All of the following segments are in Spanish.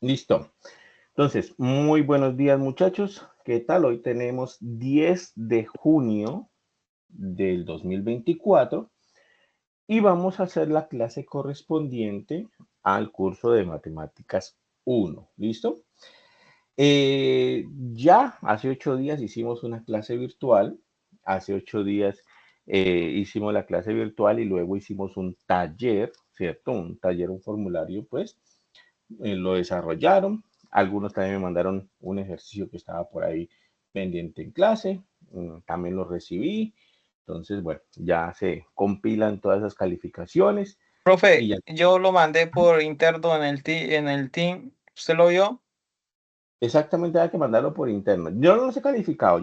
Listo. Entonces, muy buenos días, muchachos. ¿Qué tal? Hoy tenemos 10 de junio del 2024 y vamos a hacer la clase correspondiente al curso de matemáticas 1. ¿Listo? Ya hace 8 días hicimos una clase virtual. Hace 8 días hicimos la clase virtual y luego hicimos un taller, ¿cierto? Un taller, un formulario, pues lo desarrollaron. Algunos también me mandaron un ejercicio que estaba por ahí pendiente en clase, también lo recibí. Entonces, bueno, ya se compilan todas esas calificaciones y Profe, ya yo lo mandé por interno en el team. ¿Usted lo vio? exactamente hay que mandarlo por interno. Yo no los he calificado,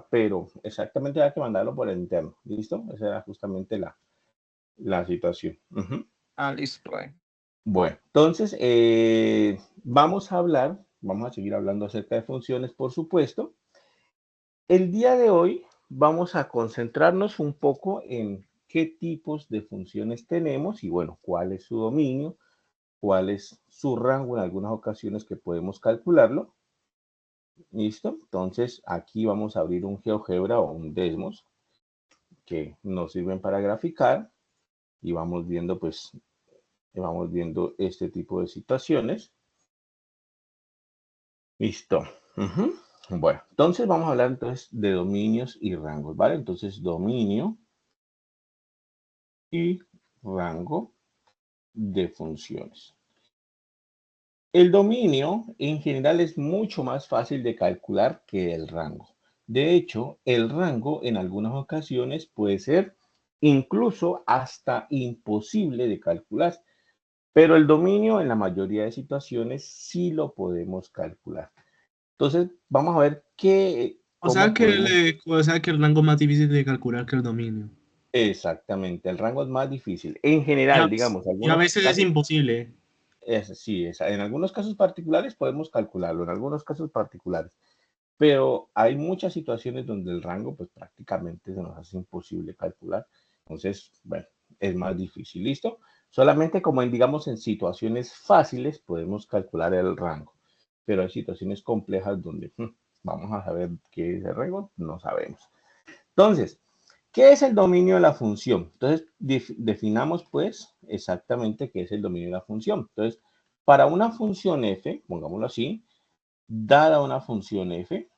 pero exactamente hay que mandarlo por el interno. ¿Listo? Esa era justamente la situación. Ujú. Ah, listo, profe. Bueno, entonces vamos a seguir hablando acerca de funciones, por supuesto. El día de hoy vamos a concentrarnos un poco en qué tipos de funciones tenemos y bueno, cuál es su dominio, cuál es su rango en algunas ocasiones que podemos calcularlo. ¿Listo? Entonces aquí vamos a abrir un GeoGebra o un Desmos que nos sirven para graficar y vamos viendo este tipo de situaciones. Listo. Ujú. Bueno, entonces vamos a hablar entonces de dominios y rangos, ¿vale? Entonces dominio y rango de funciones. El dominio en general es mucho más fácil de calcular que el rango. De hecho, el rango en algunas ocasiones puede ser incluso hasta imposible de calcular, pero el dominio en la mayoría de situaciones sí lo podemos calcular. Entonces, vamos a ver cómo podemos. O sea que el rango es más difícil de calcular que el dominio. Exactamente, el rango es más difícil. En Y a, general, digamos, y a algunos veces es casos. imposible. Sí, en algunos casos particulares podemos calcularlo, en algunos casos particulares, pero hay muchas situaciones donde el rango pues prácticamente se nos hace imposible calcular. Entonces, bueno, es más difícil, ¿listo? Solamente como digamos, en situaciones fáciles podemos calcular el rango, pero hay situaciones complejas donde vamos a saber qué es el rango, no sabemos. Entonces, ¿qué es el dominio de la función? Entonces, definamos pues exactamente qué es el dominio de la función. Entonces, para una función f, pongámoslo así, dada una función f,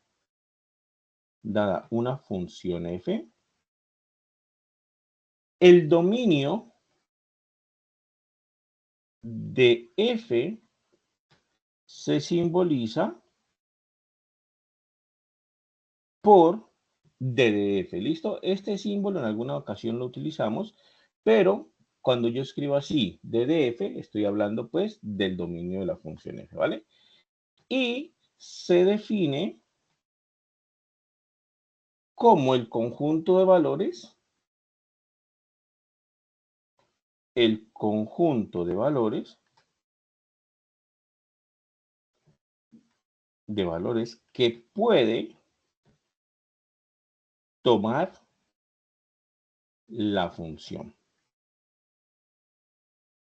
el dominio de f se simboliza por d de f, ¿listo? Este símbolo en alguna ocasión lo utilizamos, pero cuando yo escribo así, d de f, estoy hablando pues del dominio de la función f, ¿vale? Y se define como el conjunto de valores que puede tomar la función.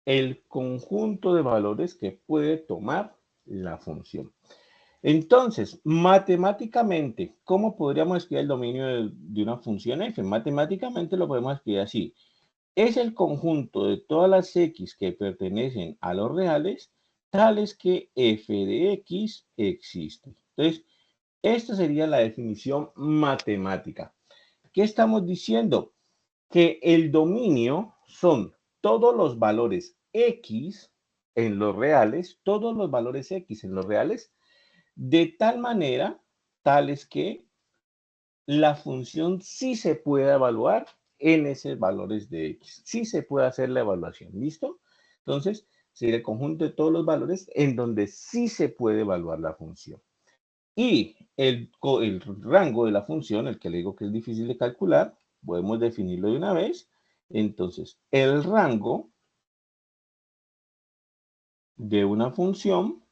El conjunto de valores que puede tomar la función. Entonces, matemáticamente, ¿cómo podríamos escribir el dominio de una función f? Matemáticamente lo podemos escribir así. Es el conjunto de todas las x que pertenecen a los reales, tales que f de x existe. Entonces, esta sería la definición matemática. ¿Qué estamos diciendo? Que el dominio son todos los valores x en los reales, todos los valores x en los reales, de tal manera, tales que la función sí se puede evaluar en esos valores de x. Sí se puede hacer la evaluación, ¿listo? Entonces, sería el conjunto de todos los valores en donde sí se puede evaluar la función. Y el rango de la función, el que le digo que es difícil de calcular, podemos definirlo de una vez. Entonces, el rango de una función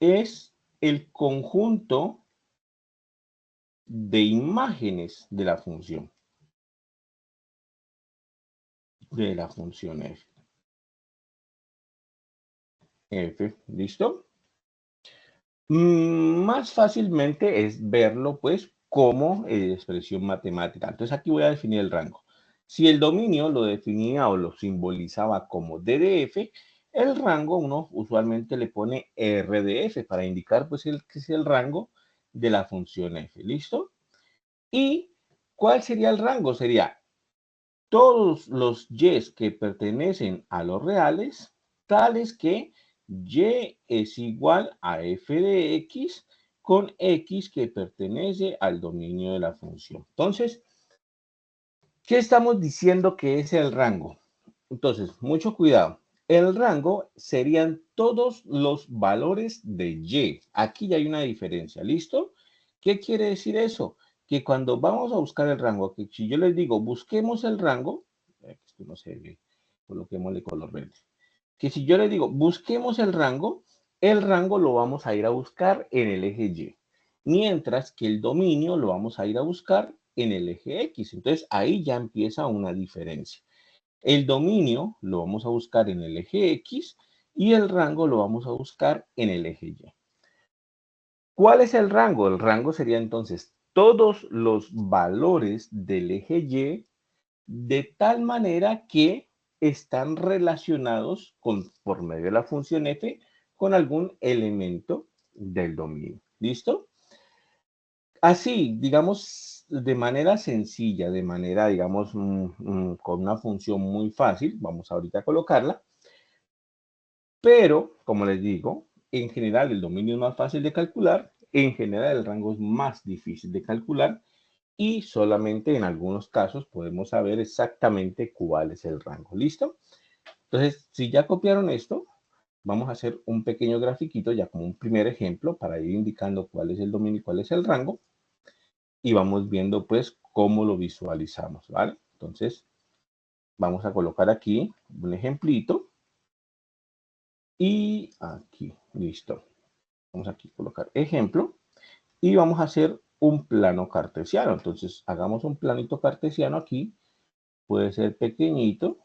es el conjunto de imágenes de la función f. f, ¿listo? Más fácilmente es verlo, pues, como expresión matemática. Entonces, aquí voy a definir el rango. Si el dominio lo definía o lo simbolizaba como DDF, el rango uno usualmente le pone RDF para indicar, pues, que es el rango de la función f, ¿listo? ¿Y cuál sería el rango? Sería todos los y's que pertenecen a los reales, tales que y es igual a f de x con x que pertenece al dominio de la función. Entonces, ¿qué estamos diciendo que es el rango? Entonces, mucho cuidado. El rango serían todos los valores de y. Aquí ya hay una diferencia, ¿listo? ¿Qué quiere decir eso? Que cuando vamos a buscar el rango, que si yo les digo, busquemos el rango, esto no se ve, coloquémosle color verde. Que si yo les digo, busquemos el rango lo vamos a ir a buscar en el eje Y. Mientras que el dominio lo vamos a ir a buscar en el eje X. Entonces, ahí ya empieza una diferencia. El dominio lo vamos a buscar en el eje X y el rango lo vamos a buscar en el eje Y. ¿Cuál es el rango? El rango sería entonces todos los valores del eje Y de tal manera que están relacionados por medio de la función f con algún elemento del dominio. ¿Listo? Así, digamos, de manera sencilla, de manera, digamos, con una función muy fácil, vamos ahorita a colocarla, pero, como les digo, en general el dominio es más fácil de calcular, en general el rango es más difícil de calcular y solamente en algunos casos podemos saber exactamente cuál es el rango. ¿Listo? Entonces, si ya copiaron esto, vamos a hacer un pequeño grafiquito ya como un primer ejemplo para ir indicando cuál es el dominio y cuál es el rango. Y vamos viendo pues cómo lo visualizamos, ¿vale? Entonces, vamos a colocar aquí un ejemplito. Y aquí, listo. Vamos aquí a colocar ejemplo. Y vamos a hacer un plano cartesiano. Entonces, hagamos un planito cartesiano aquí. Puede ser pequeñito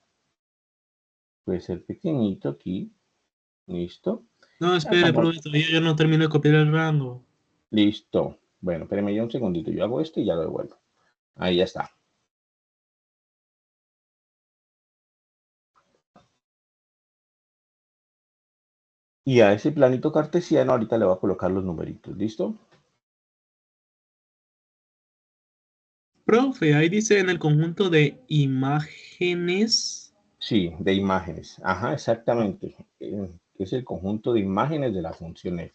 aquí. Listo. No, espere, Hagamos, profe, todavía yo no termino de copiar el rango. listo. Bueno, espérenme ya un segundito. Yo hago esto y ya lo devuelvo. Ahí ya está. Y a ese planito cartesiano ahorita le voy a colocar los numeritos. ¿Listo? Profe, ahí dice en el conjunto de imágenes. Sí, de imágenes. Ajá, exactamente. Es el conjunto de imágenes de la función f.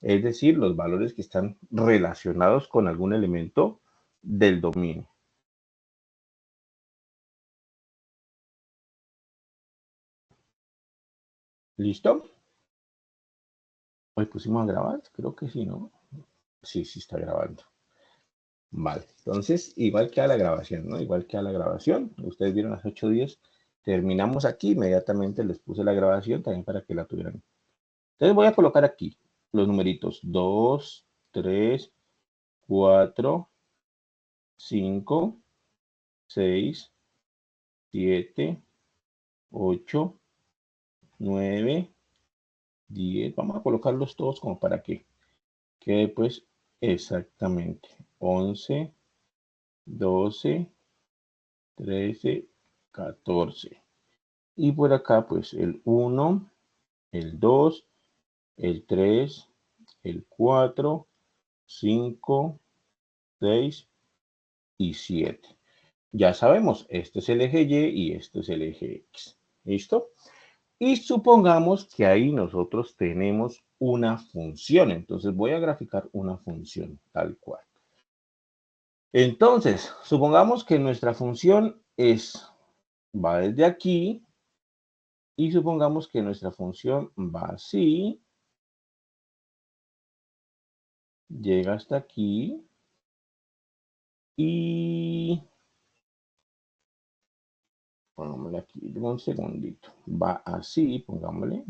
Es decir, los valores que están relacionados con algún elemento del dominio. ¿Listo? Hoy pusimos a grabar, creo que sí, ¿no? Sí, sí está grabando. Vale, entonces igual que a la grabación, ¿no? Igual que a la grabación. Ustedes vieron las 8:10. Terminamos aquí, inmediatamente les puse la grabación también para que la tuvieran. Entonces voy a colocar aquí los numeritos 2, 3, 4, 5, 6, 7, 8, 9, 10. Vamos a colocarlos todos como para que quede pues exactamente 11, 12, 13, 14. Y por acá pues el 1, el 2, el 3, el 4, 5, 6 y 7. Ya sabemos, este es el eje Y y este es el eje X. ¿Listo? Y supongamos que ahí nosotros tenemos una función. Entonces voy a graficar una función tal cual. Entonces, supongamos que nuestra función va desde aquí y supongamos que nuestra función va así, llega hasta aquí y pongámosle aquí un segundito. Va así, pongámosle.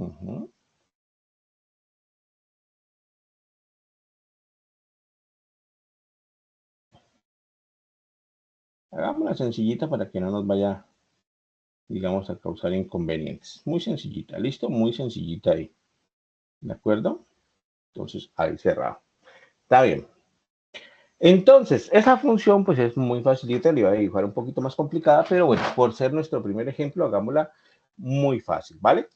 Hagamos una sencillita para que no nos vaya digamos, a causar inconvenientes. Muy sencillita, ¿listo? Muy sencillita ahí. ¿De acuerdo? Entonces, ahí cerrado. Está bien. Entonces, esa función, pues es muy facilita, le iba a dibujar un poquito más complicada, pero bueno, por ser nuestro primer ejemplo, hagámosla muy fácil, ¿vale?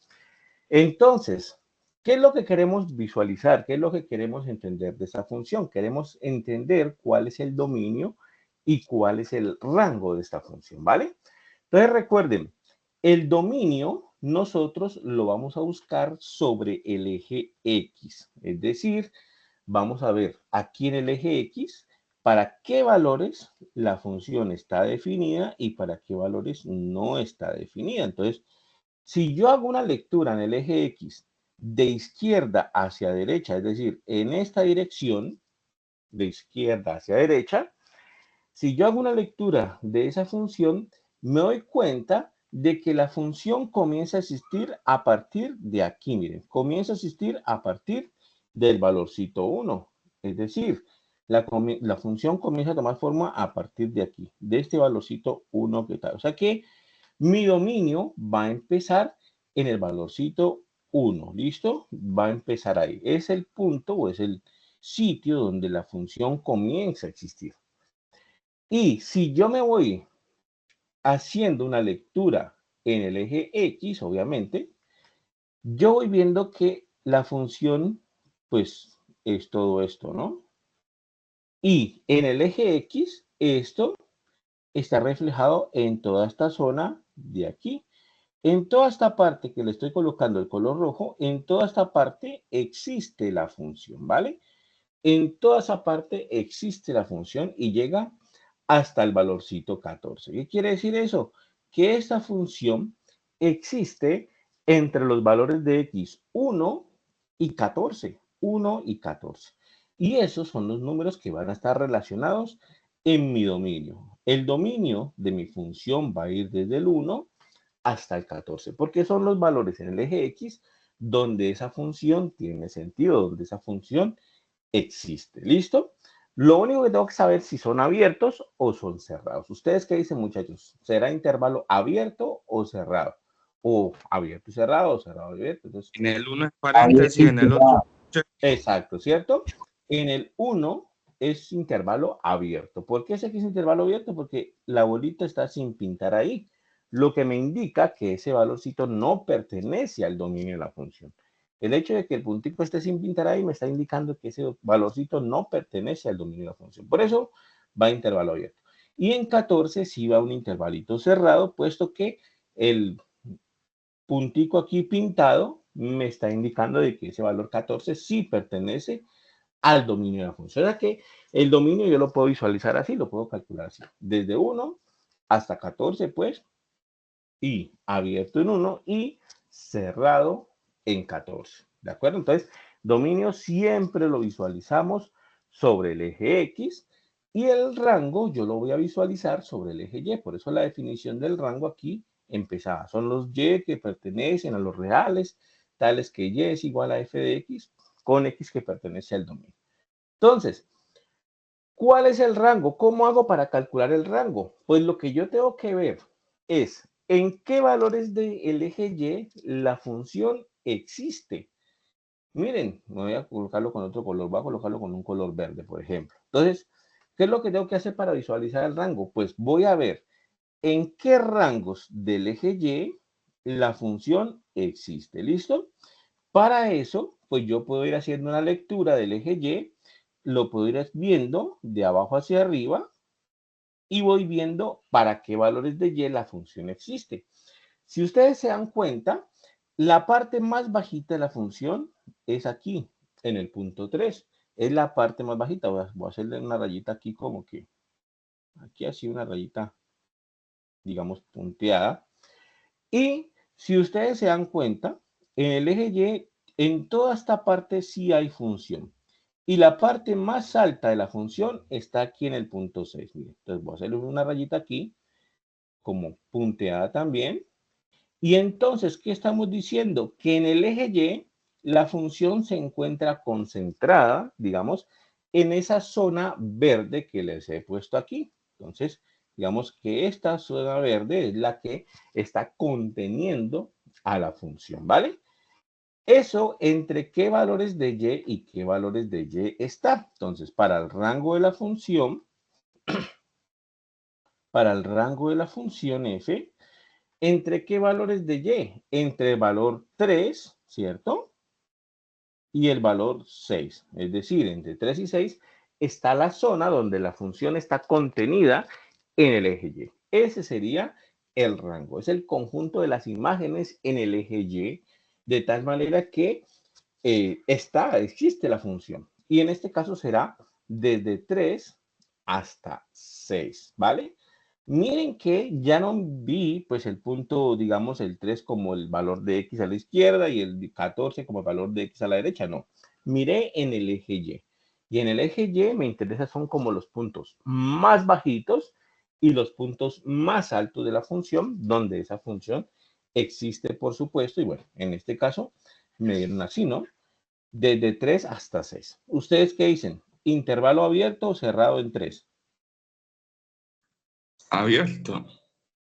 Entonces, ¿qué es lo que queremos visualizar? ¿Qué es lo que queremos entender de esa función? Queremos entender cuál es el dominio y cuál es el rango de esta función, ¿vale? Entonces, recuerden, el dominio nosotros lo vamos a buscar sobre el eje X, es decir, vamos a ver aquí en el eje X para qué valores la función está definida y para qué valores no está definida. Entonces, si yo hago una lectura en el eje X de izquierda hacia derecha, es decir, en esta dirección, de izquierda hacia derecha, si yo hago una lectura de esa función, me doy cuenta de que la función comienza a existir a partir de aquí, miren, comienza a existir a partir del valorcito 1. Es decir, la función comienza a tomar forma a partir de aquí, de este valorcito 1 que tal. O sea que mi dominio va a empezar en el valorcito 1, ¿listo? Va a empezar ahí. Es el punto o es el sitio donde la función comienza a existir. Y si yo me voy haciendo una lectura en el eje X, obviamente, yo voy viendo que la función, pues, es todo esto, ¿no? Y en el eje X, esto está reflejado en toda esta zona de aquí. En toda esta parte que le estoy colocando el color rojo, en toda esta parte existe la función, ¿vale? En toda esa parte existe la función y llega hasta el valorcito 14. ¿Qué quiere decir eso? Que esta función existe entre los valores de x 1 y 14. 1 y 14. Y esos son los números que van a estar relacionados en mi dominio. El dominio de mi función va a ir desde el 1 hasta el 14, porque son los valores en el eje X donde esa función tiene sentido, donde esa función existe. ¿Listo? Lo único que tengo que saber si son abiertos o son cerrados. ¿Ustedes qué dicen, muchachos? ¿Será intervalo abierto o cerrado? O abierto y cerrado, o cerrado y abierto. Entonces, En el 1 es Abierto paréntesis, y en el otro cerrado. exacto, ¿cierto? En el 1 es intervalo abierto. ¿Por qué sé que es intervalo abierto? Porque la bolita está sin pintar ahí, lo que me indica que ese valorcito no pertenece al dominio de la función. El hecho de que el puntico esté sin pintar ahí me está indicando que ese valorcito no pertenece al dominio de la función. Por eso va a intervalo abierto. Y en 14 sí va un intervalito cerrado, puesto que el puntico aquí pintado me está indicando de que ese valor 14 sí pertenece al dominio de la función. O sea que el dominio yo lo puedo visualizar así, lo puedo calcular así. Desde 1 hasta 14, pues, y abierto en 1 y cerrado en 14. ¿De acuerdo? Entonces, dominio siempre lo visualizamos sobre el eje X y el rango yo lo voy a visualizar sobre el eje Y. Por eso la definición del rango aquí empezaba. Son los Y que pertenecen a los reales, tales que Y es igual a f de X con X que pertenece al dominio. Entonces, ¿cuál es el rango? ¿Cómo hago para calcular el rango? Pues lo que yo tengo que ver es en qué valores del eje Y la función existe. Miren, voy a colocarlo con otro color, voy a colocarlo con un color verde, por ejemplo. Entonces, ¿qué es lo que tengo que hacer para visualizar el rango? Pues voy a ver en qué rangos del eje Y la función existe. ¿Listo? Para eso, pues yo puedo ir haciendo una lectura del eje Y, lo puedo ir viendo de abajo hacia arriba y voy viendo para qué valores de Y la función existe. Si ustedes se dan cuenta, la parte más bajita de la función es aquí, en el punto 3. Es la parte más bajita. Voy a hacerle una rayita aquí como que, aquí así una rayita, digamos, punteada. Y si ustedes se dan cuenta, en el eje Y, en toda esta parte sí hay función. Y la parte más alta de la función está aquí en el punto 6. Miren, entonces voy a hacerle una rayita aquí, como punteada también. Y entonces, ¿qué estamos diciendo? Que en el eje Y, la función se encuentra concentrada, digamos, en esa zona verde que les he puesto aquí. Entonces, digamos que esta zona verde es la que está conteniendo a la función, ¿vale? Eso entre qué valores de y y qué valores de y está. Entonces, para el rango de la función, f, ¿entre qué valores de y? Entre el valor 3, ¿cierto? Y el valor 6. Es decir, entre 3 y 6 está la zona donde la función está contenida en el eje Y. Ese sería el rango. Es el conjunto de las imágenes en el eje Y, de tal manera que existe la función. Y en este caso será desde 3 hasta 6, ¿vale? Miren que ya no vi pues el punto, digamos, el 3 como el valor de x a la izquierda y el 14 como el valor de x a la derecha, no. Miré en el eje Y. Y en el eje Y me interesa son como los puntos más bajitos y los puntos más altos de la función, donde esa función existe, por supuesto. Y bueno, en este caso me dieron así, ¿no? Desde 3 hasta 6. ¿Ustedes qué dicen? ¿Intervalo abierto o cerrado en 3? Abierto.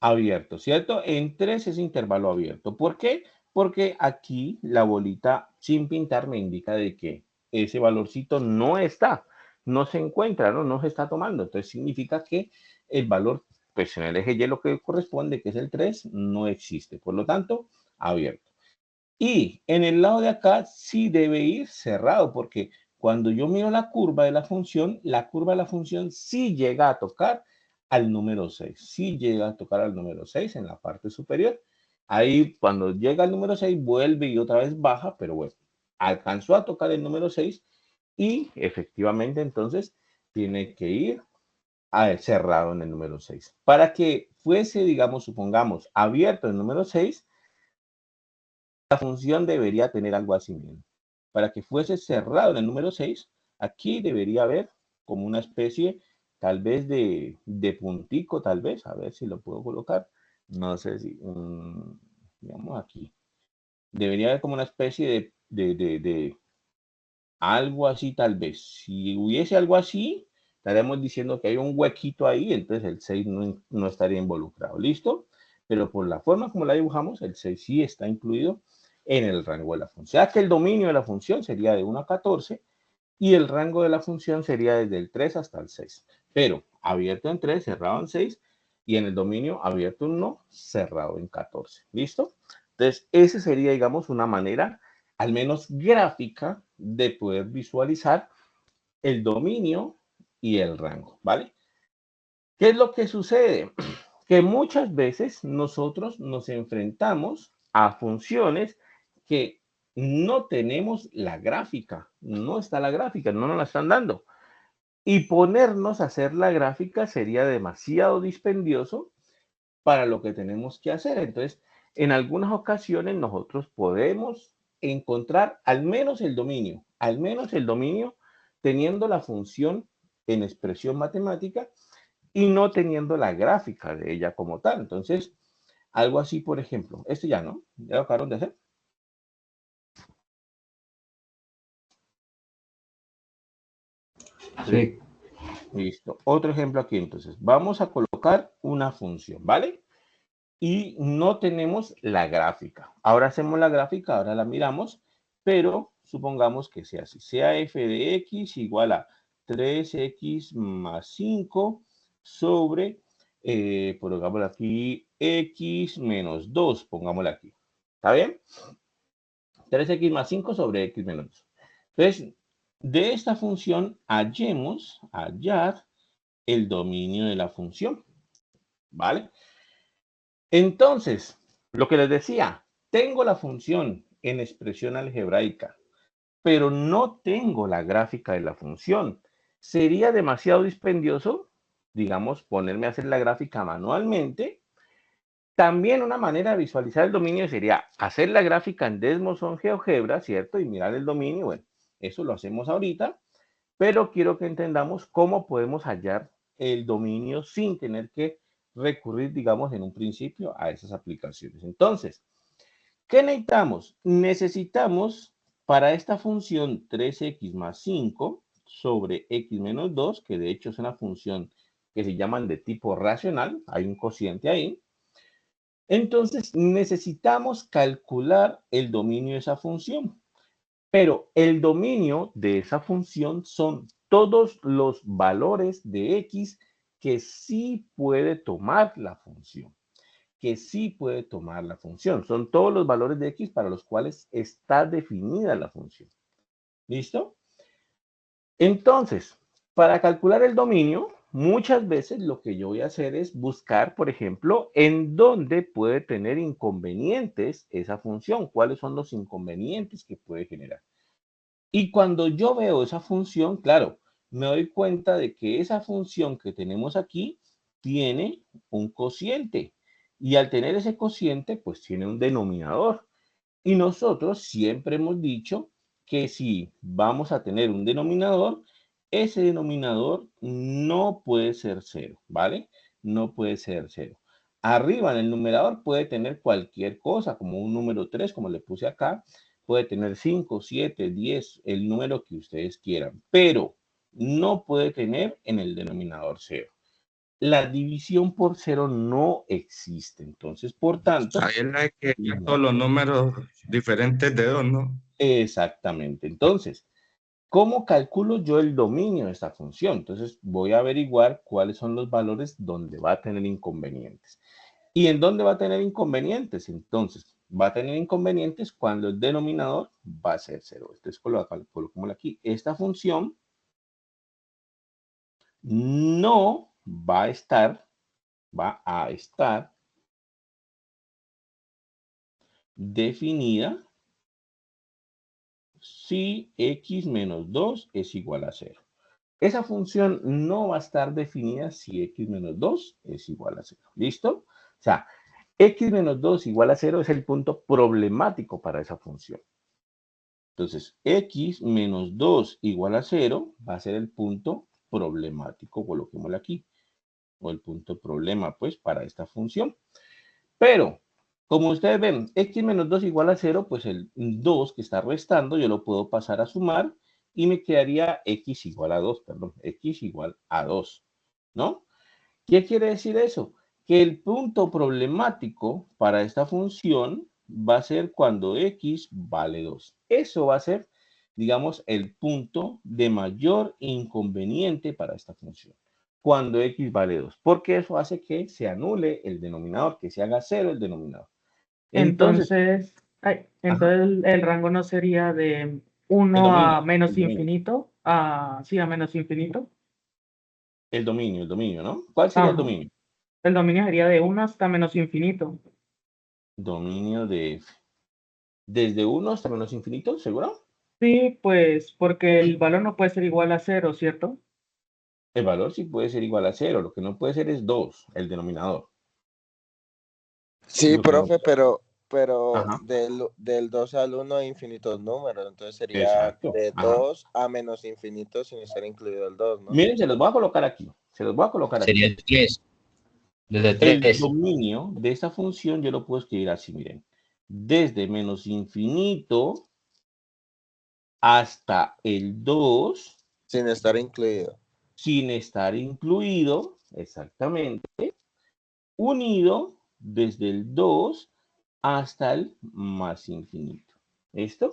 Abierto, ¿cierto? En 3 es intervalo abierto. ¿Por qué? Porque aquí la bolita sin pintar me indica de que ese valorcito no está, no se encuentra, ¿no? No se está tomando. Entonces significa que el valor, pues en el eje Y lo que corresponde, que es el 3, no existe. Por lo tanto, abierto. Y en el lado de acá sí debe ir cerrado, porque cuando yo miro la curva de la función sí llega a tocar al número 6. Sí llega a tocar al número 6 en la parte superior. Ahí cuando llega al número 6 vuelve y otra vez baja, pero bueno, alcanzó a tocar el número 6 y efectivamente entonces tiene que ir cerrado en el número 6. Para que fuese, digamos, supongamos, abierto el número 6, la función debería tener algo así. Miren. Para que fuese cerrado en el número 6, aquí debería haber como una especie, tal vez de puntico, tal vez. A ver si lo puedo colocar. No sé si, digamos aquí. Debería haber como una especie de algo así, tal vez. Si hubiese algo así, estaremos diciendo que hay un huequito ahí, entonces el 6 no estaría involucrado. ¿Listo? Pero por la forma como la dibujamos, el 6 sí está incluido en el rango de la función. O sea que el dominio de la función sería de 1 a 14 y el rango de la función sería desde el 3 hasta el 6. Pero abierto en 3, cerrado en 6 y en el dominio abierto en 1, cerrado en 14. ¿Listo? Entonces, esa sería, digamos, una manera, al menos gráfica, de poder visualizar el dominio y el rango, ¿vale? ¿Qué es lo que sucede? Que muchas veces nosotros nos enfrentamos a funciones que no tenemos la gráfica, no está la gráfica, no nos la están dando. Y ponernos a hacer la gráfica sería demasiado dispendioso para lo que tenemos que hacer. Entonces, en algunas ocasiones nosotros podemos encontrar al menos el dominio teniendo la función en expresión matemática y no teniendo la gráfica de ella como tal. Entonces, algo así, por ejemplo, esto ya no, ya lo acabaron de hacer. Sí. Listo. Otro ejemplo aquí, entonces. Vamos a colocar una función, ¿vale? Y no tenemos la gráfica. Ahora hacemos la gráfica, ahora la miramos, pero supongamos que sea así. Sea f de x igual a 3x más 5 sobre, pongámoslo aquí, x menos 2, pongámoslo aquí. ¿Está bien? 3x más 5 sobre x menos 2. Entonces, de esta función hallar el dominio de la función, ¿vale? Entonces, lo que les decía, tengo la función en expresión algebraica, pero no tengo la gráfica de la función. Sería demasiado dispendioso, digamos, ponerme a hacer la gráfica manualmente. También una manera de visualizar el dominio sería hacer la gráfica en Desmos o en GeoGebra, ¿cierto? Y mirar el dominio. Bueno, eso lo hacemos ahorita, pero quiero que entendamos cómo podemos hallar el dominio sin tener que recurrir, digamos, en un principio a esas aplicaciones. Entonces, ¿qué necesitamos? Necesitamos para esta función 3x más 5 sobre x menos 2, que de hecho es una función que se llaman de tipo racional, hay un cociente ahí. Entonces necesitamos calcular el dominio de esa función. Pero el dominio de esa función son todos los valores de x que sí puede tomar la función. Que sí puede tomar la función. Son todos los valores de x para los cuales está definida la función. ¿Listo? Entonces, para calcular el dominio, muchas veces lo que yo voy a hacer es buscar, por ejemplo, en dónde puede tener inconvenientes esa función. ¿Cuáles son los inconvenientes que puede generar? Y cuando yo veo esa función, claro, me doy cuenta de que esa función que tenemos aquí tiene un cociente. Y al tener ese cociente, pues tiene un denominador. Y nosotros siempre hemos dicho que si vamos a tener un denominador, ese denominador no puede ser cero, ¿vale? No puede ser cero. Arriba en el numerador puede tener cualquier cosa, como un número 3, como le puse acá. Puede tener 5, 7, 10, el número que ustedes quieran, pero no puede tener en el denominador cero. La división por cero no existe, entonces, por tanto... Ahí es la que no. todos los números diferentes de 2, ¿no? Exactamente. Entonces, ¿cómo calculo yo el dominio de esta función? Entonces, voy a averiguar cuáles son los valores donde va a tener inconvenientes. ¿Y en dónde va a tener inconvenientes? Entonces, va a tener inconvenientes cuando el denominador va a ser cero. Entonces, colocémoslo aquí. Esta función no va a estar definida si x menos 2 es igual a 0. Esa función no va a estar definida si x menos 2 es igual a 0. ¿Listo? O sea, x menos 2 igual a 0 es el punto problemático para esa función. Entonces, x menos 2 igual a 0 va a ser el punto problemático, coloquémoslo aquí, o el punto problema, pues, para esta función. Pero, como ustedes ven, x menos 2 igual a 0, pues el 2 que está restando, yo lo puedo pasar a sumar y me quedaría x igual a 2, perdón, x igual a 2, ¿no? ¿Qué quiere decir eso? Que el punto problemático para esta función va a ser cuando x vale 2. Eso va a ser, digamos, el punto de mayor inconveniente para esta función. Cuando x vale 2. Porque eso hace que se anule el denominador, que se haga 0 el denominador. Entonces, el rango no sería de 1 a menos infinito, sí, a menos infinito. El dominio, ¿no? ¿Cuál sería el dominio? El dominio sería de 1 hasta menos infinito. Dominio de f. ¿Desde 1 hasta menos infinito, seguro? Sí, pues porque el valor no puede ser igual a 0, ¿cierto? El valor sí puede ser igual a 0, lo que no puede ser es 2, el denominador. Sí, Lo que no profe, puede. pero Ajá. del 2 al 1 hay infinitos números, entonces sería Exacto. de Ajá. 2 a menos infinito sin estar incluido el 2, ¿no? Miren, se los voy a colocar aquí. Se los voy a colocar Sería aquí. 3. Desde El 3. dominio de esta función yo lo puedo escribir así, miren. Desde menos infinito hasta el 2, Sin estar incluido. sin estar incluido, exactamente, unido desde el 2 hasta el más infinito. ¿Listo?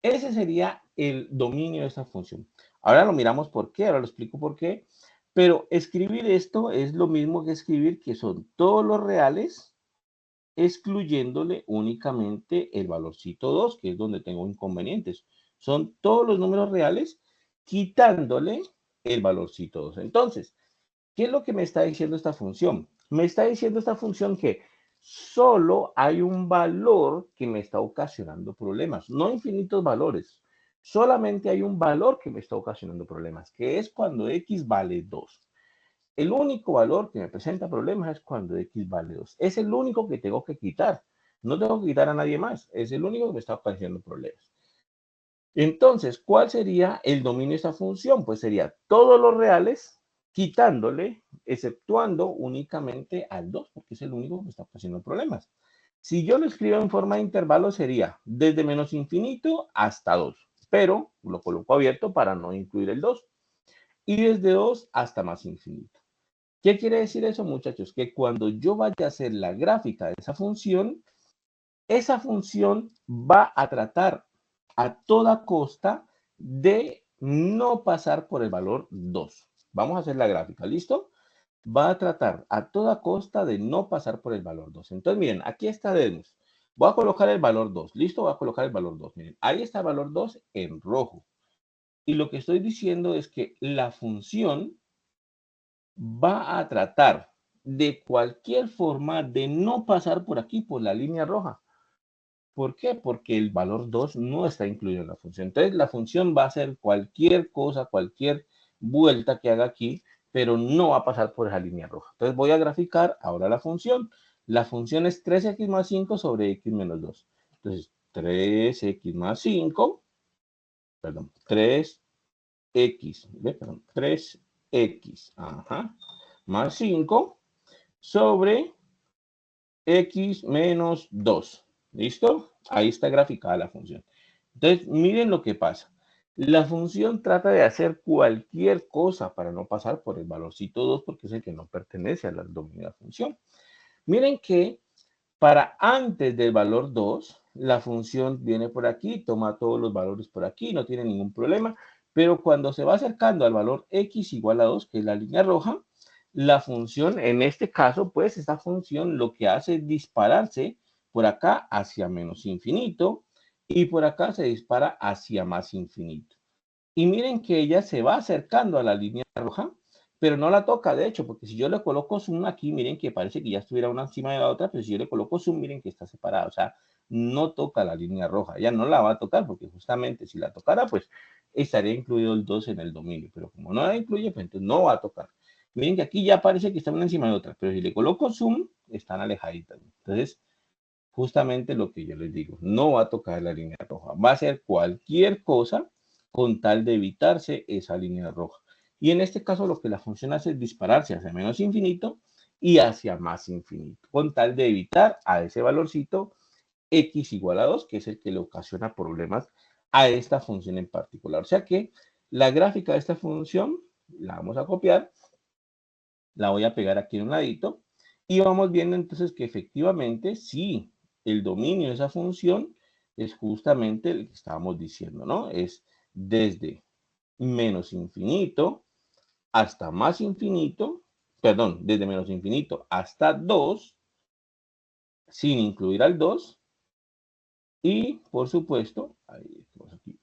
Ese sería el dominio de esta función. Ahora lo miramos por qué, ahora lo explico por qué. Pero escribir esto es lo mismo que escribir que son todos los reales, excluyéndole únicamente el valorcito 2, que es donde tengo inconvenientes. Son todos los números reales, quitándole el valorcito 2. Entonces, ¿qué es lo que me está diciendo esta función? Me está diciendo esta función que solo hay un valor que me está ocasionando problemas, no infinitos valores. Solamente hay un valor que me está ocasionando problemas, que es cuando x vale 2. El único valor que me presenta problemas es cuando x vale 2. Es el único que tengo que quitar. No tengo que quitar a nadie más. Es el único que me está ocasionando problemas. Entonces, ¿cuál sería el dominio de esta función? Pues sería todos los reales quitándole, exceptuando únicamente al 2, porque es el único que me está ocasionando problemas. Si yo lo escribo en forma de intervalo, sería desde menos infinito hasta 2, pero lo coloco abierto para no incluir el 2. Y desde 2 hasta más infinito. ¿Qué quiere decir eso, muchachos? Que cuando yo vaya a hacer la gráfica de esa función va a tratar a toda costa de no pasar por el valor 2. Vamos a hacer la gráfica, ¿listo? Va a tratar a toda costa de no pasar por el valor 2. Entonces, miren, aquí está Demus. Voy a colocar el valor 2, ¿listo? Voy a colocar el valor 2. Miren, ahí está el valor 2 en rojo. Y lo que estoy diciendo es que la función va a tratar de cualquier forma de no pasar por aquí, por la línea roja. ¿Por qué? Porque el valor 2 no está incluido en la función. Entonces, la función va a hacer cualquier cosa, cualquier vuelta que haga aquí, pero no va a pasar por esa línea roja. Entonces, voy a graficar ahora la función. La función es 3x más 5 sobre x menos 2. Entonces, 3x más 5, perdón, 3x, perdón, 3x, más 5 sobre x menos 2. ¿Listo? Ahí está graficada la función. Entonces, miren lo que pasa. La función trata de hacer cualquier cosa para no pasar por el valorcito 2 porque es el que no pertenece al dominio de la función. Miren que para antes del valor 2, la función viene por aquí, toma todos los valores por aquí, no tiene ningún problema, pero cuando se va acercando al valor x igual a 2, que es la línea roja, la función, en este caso, pues esta función lo que hace es dispararse por acá hacia menos infinito y por acá se dispara hacia más infinito. Y miren que ella se va acercando a la línea roja, pero no la toca, de hecho, porque si yo le coloco zoom aquí, miren que parece que ya estuviera una encima de la otra, pero si yo le coloco zoom, miren que está separada, o sea, no toca la línea roja, ya no la va a tocar, porque justamente si la tocara, pues estaría incluido el 2 en el dominio, pero como no la incluye, pues entonces no va a tocar. Miren que aquí ya parece que están una encima de otra, pero si le coloco zoom, están alejaditas. Entonces, justamente lo que yo les digo, no va a tocar la línea roja, va a hacer cualquier cosa con tal de evitarse esa línea roja. Y en este caso lo que la función hace es dispararse hacia menos infinito y hacia más infinito, con tal de evitar a ese valorcito x igual a 2, que es el que le ocasiona problemas a esta función en particular. O sea que la gráfica de esta función la vamos a copiar, la voy a pegar aquí en un ladito y vamos viendo entonces que efectivamente sí, el dominio de esa función es justamente el que estábamos diciendo, ¿no? Es desde menos infinito hasta más infinito, perdón, desde menos infinito hasta 2, sin incluir al 2, y por supuesto, ahí estamos aquí.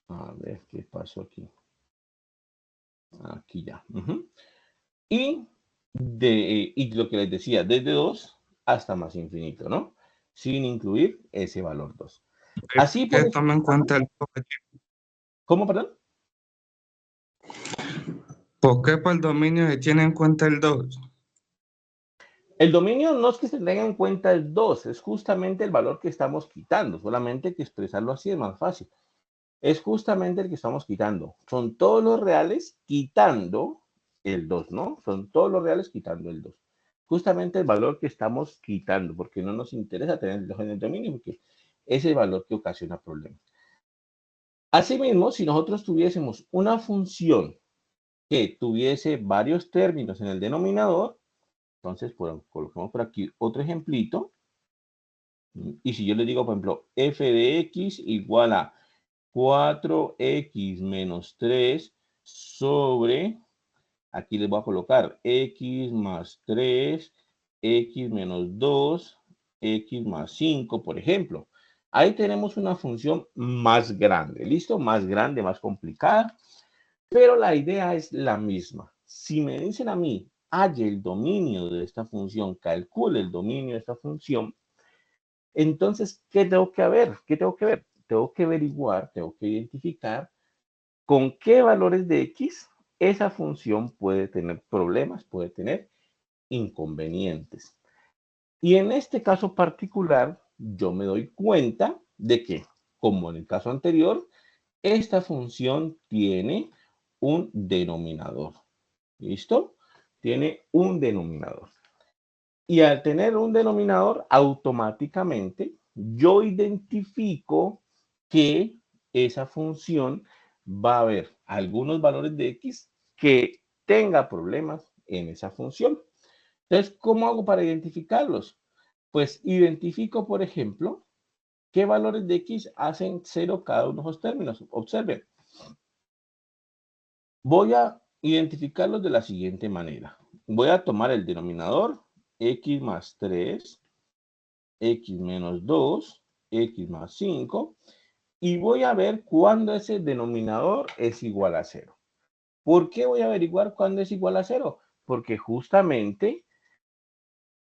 A ver qué pasó aquí. Aquí ya. Y lo que les decía, desde 2 hasta más infinito, ¿no? Sin incluir ese valor 2. Así que pues. toma en cuenta el 2. ¿Cómo, perdón? ¿Por qué por el dominio se tiene en cuenta el 2? El dominio no es que se tenga en cuenta el 2, es justamente el valor que estamos quitando, solamente que expresarlo así es más fácil. Es justamente el que estamos quitando. Son todos los reales quitando el 2, ¿no? Son todos los reales quitando el 2. Justamente el valor que estamos quitando, porque no nos interesa tener el 2 en el dominio, porque es el valor que ocasiona problemas. Asimismo, si nosotros tuviésemos una función que tuviese varios términos en el denominador, entonces coloquemos por aquí otro ejemplito. Y si yo le digo, por ejemplo, f de x igual a 4x menos 3 sobre, aquí les voy a colocar x más 3, x menos 2, x más 5, por ejemplo. Ahí tenemos una función más grande, ¿listo? Más grande, más complicada, pero la idea es la misma. Si me dicen a mí, halle el dominio de esta función, calcule el dominio de esta función, entonces, ¿qué tengo que ver? ¿Qué tengo que ver? Tengo que averiguar, tengo que identificar con qué valores de x esa función puede tener problemas, puede tener inconvenientes. Y en este caso particular, yo me doy cuenta de que, como en el caso anterior, esta función tiene un denominador. ¿Listo? Tiene un denominador. Y al tener un denominador, automáticamente yo identifico que esa función va a haber algunos valores de x que tenga problemas en esa función. Entonces, ¿cómo hago para identificarlos? Pues identifico, por ejemplo, qué valores de x hacen 0 cada uno de esos términos. Observen. Voy a identificarlos de la siguiente manera. Voy a tomar el denominador, x más 3, x menos 2, x más 5, y voy a ver cuándo ese denominador es igual a 0. ¿Por qué voy a averiguar cuándo es igual a 0? Porque justamente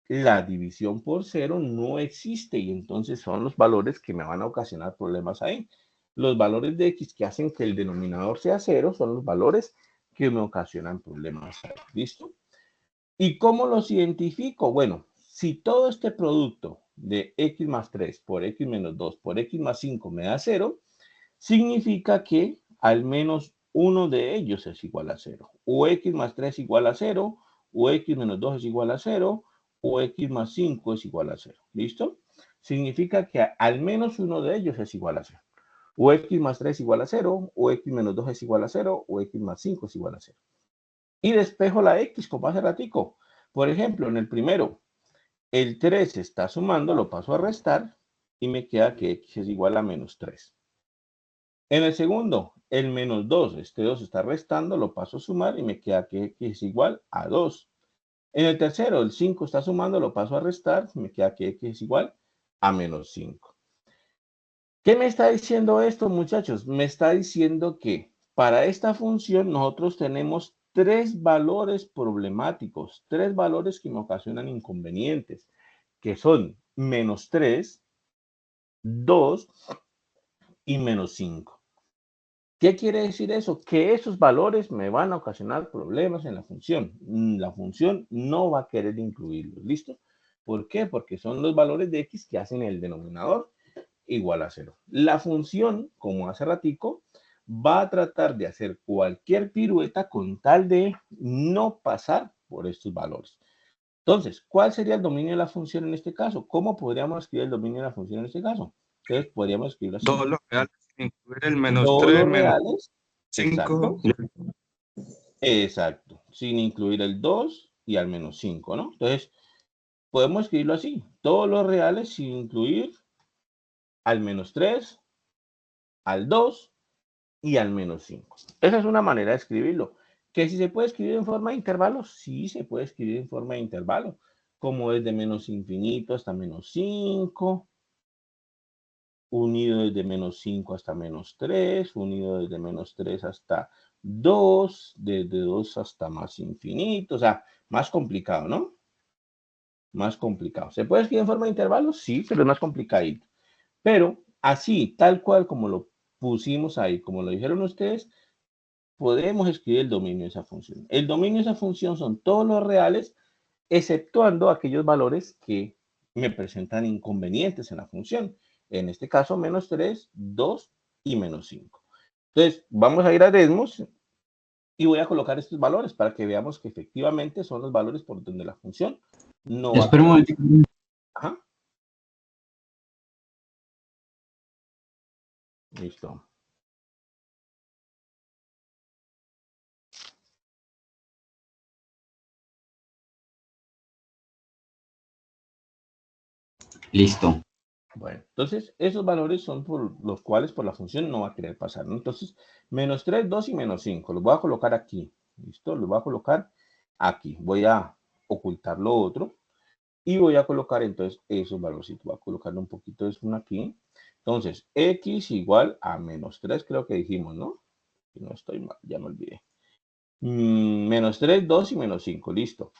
la división por 0 no existe y entonces son los valores que me van a ocasionar problemas ahí. Los valores de x que hacen que el denominador sea 0 son los valores que me ocasionan problemas ahí. ¿Listo? ¿Y cómo los identifico? Bueno, si todo este producto de x más 3 por x menos 2 por x más 5 me da 0, significa que al menos uno de ellos es igual a 0. O x más 3 igual a 0, o x menos 2 es igual a 0, o x más 5 es igual a 0. ¿Listo? Significa que al menos uno de ellos es igual a 0. O x más 3 igual a 0, o x menos 2 es igual a 0, o x más 5 es igual a 0. Y despejo la x como hace ratico. Por ejemplo, en el primero, el 3 está sumando, lo paso a restar y me queda que x es igual a menos 3. En el segundo, el menos 2, este 2 está restando, lo paso a sumar y me queda que x es igual a 2. En el tercero, el 5 está sumando, lo paso a restar, me queda que x es igual a menos 5. ¿Qué me está diciendo esto, muchachos? Me está diciendo que para esta función nosotros tenemos tres valores problemáticos, tres valores que me ocasionan inconvenientes, que son menos 3, 2 y menos 5. ¿Qué quiere decir eso? Que esos valores me van a ocasionar problemas en la función. La función no va a querer incluirlos, ¿listo? ¿Por qué? Porque son los valores de x que hacen el denominador igual a 0. La función, como hace ratico, va a tratar de hacer cualquier pirueta con tal de no pasar por estos valores. Entonces, ¿cuál sería el dominio de la función en este caso? ¿Cómo podríamos escribir el dominio de la función en este caso? Entonces, podríamos escribirlo así. Todos los reales, sin incluir el menos Todos 3, los menos reales, 5. exacto, sin incluir el 2 y al menos 5, ¿no? Entonces, podemos escribirlo así. Todos los reales sin incluir al menos 3, al 2 y al menos 5. Esa es una manera de escribirlo. ¿Que si se puede escribir en forma de intervalo? Sí, se puede escribir en forma de intervalo, como desde menos infinito hasta menos 5, unido desde menos 5 hasta menos 3, unido desde menos 3 hasta 2, desde 2 hasta más infinito, o sea, más complicado, ¿no? Más complicado. ¿Se puede escribir en forma de intervalo? Sí, pero es más complicadito. Pero así, tal cual como lo pusimos ahí, como lo dijeron ustedes, podemos escribir el dominio de esa función. El dominio de esa función son todos los reales, exceptuando aquellos valores que me presentan inconvenientes en la función. En este caso, menos 3, 2 y menos 5. Entonces, vamos a ir a Desmos y voy a colocar estos valores para que veamos que efectivamente son los valores por donde la función no va a... Espera un momentico. Ajá. Listo. Listo. Bueno, entonces esos valores son por los cuales por la función no va a querer pasar, ¿no? Entonces, menos 3, 2 y menos 5. Los voy a colocar aquí. ¿Listo? Los voy a colocar aquí. Voy a ocultar lo otro y voy a colocar entonces esos valorcitos. Voy a colocarle un poquito de eso aquí. Entonces, x igual a menos 3, creo que dijimos, ¿no? Si no estoy mal, ya me olvidé. Menos 3, 2 y menos 5. Listo.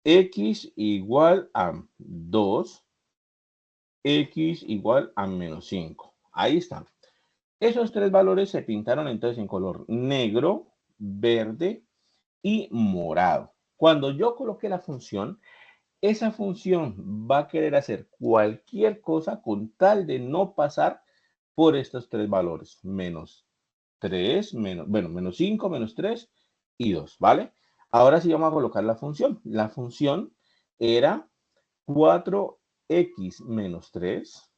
X igual a 2. X igual a menos 5. Ahí están. Esos tres valores se pintaron entonces en color negro, verde y morado. Cuando yo coloque la función, esa función va a querer hacer cualquier cosa con tal de no pasar por estos tres valores. Menos 3, menos 5, menos 3 y 2, ¿vale? Ahora sí vamos a colocar la función. La función era 4x menos 3.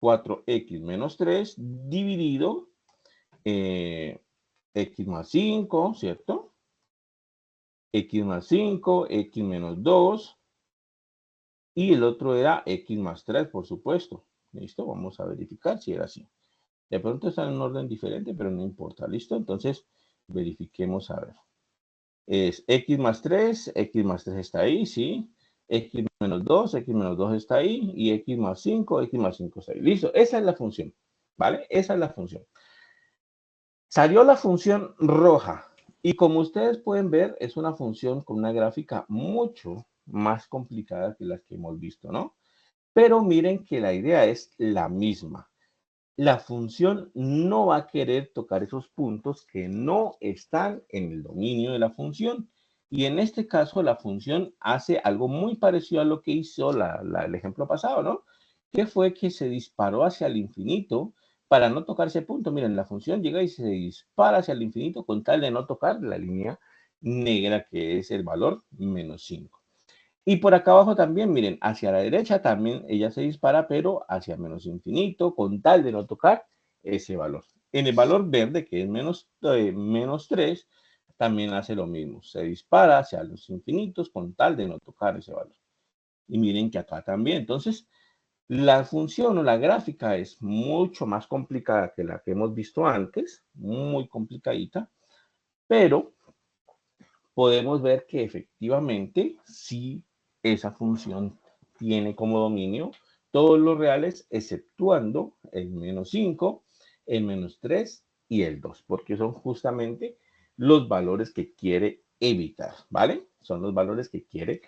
4x menos 3 dividido x más 5, ¿cierto? X más 5, x menos 2, y el otro era x más 3, por supuesto. ¿Listo? Vamos a verificar si era así. De pronto está en un orden diferente, pero no importa. ¿Listo? Entonces, verifiquemos a ver. Es x más 3 está ahí, ¿sí? X menos 2 está ahí, y x más 5 está ahí. Listo, esa es la función, ¿vale? Esa es la función. Salió la función roja, y como ustedes pueden ver, es una función con una gráfica mucho más complicada que las que hemos visto, ¿no? Pero miren que la idea es la misma. La función no va a querer tocar esos puntos que no están en el dominio de la función. Y en este caso, la función hace algo muy parecido a lo que hizo el ejemplo pasado, ¿no? Que fue que se disparó hacia el infinito para no tocar ese punto. Miren, la función llega y se dispara hacia el infinito con tal de no tocar la línea negra que es el valor menos 5. Y por acá abajo también, miren, hacia la derecha también ella se dispara, pero hacia menos infinito, con tal de no tocar ese valor. En el valor verde, que es menos 3, también hace lo mismo. Se dispara hacia los infinitos con tal de no tocar ese valor. Y miren que acá también. Entonces, la función o la gráfica es mucho más complicada que la que hemos visto antes, muy complicadita, pero podemos ver que efectivamente sí esa función tiene como dominio todos los reales exceptuando el menos 5, el menos 3 y el 2, porque son justamente los valores que quiere evitar, ¿vale? Son los valores que quiere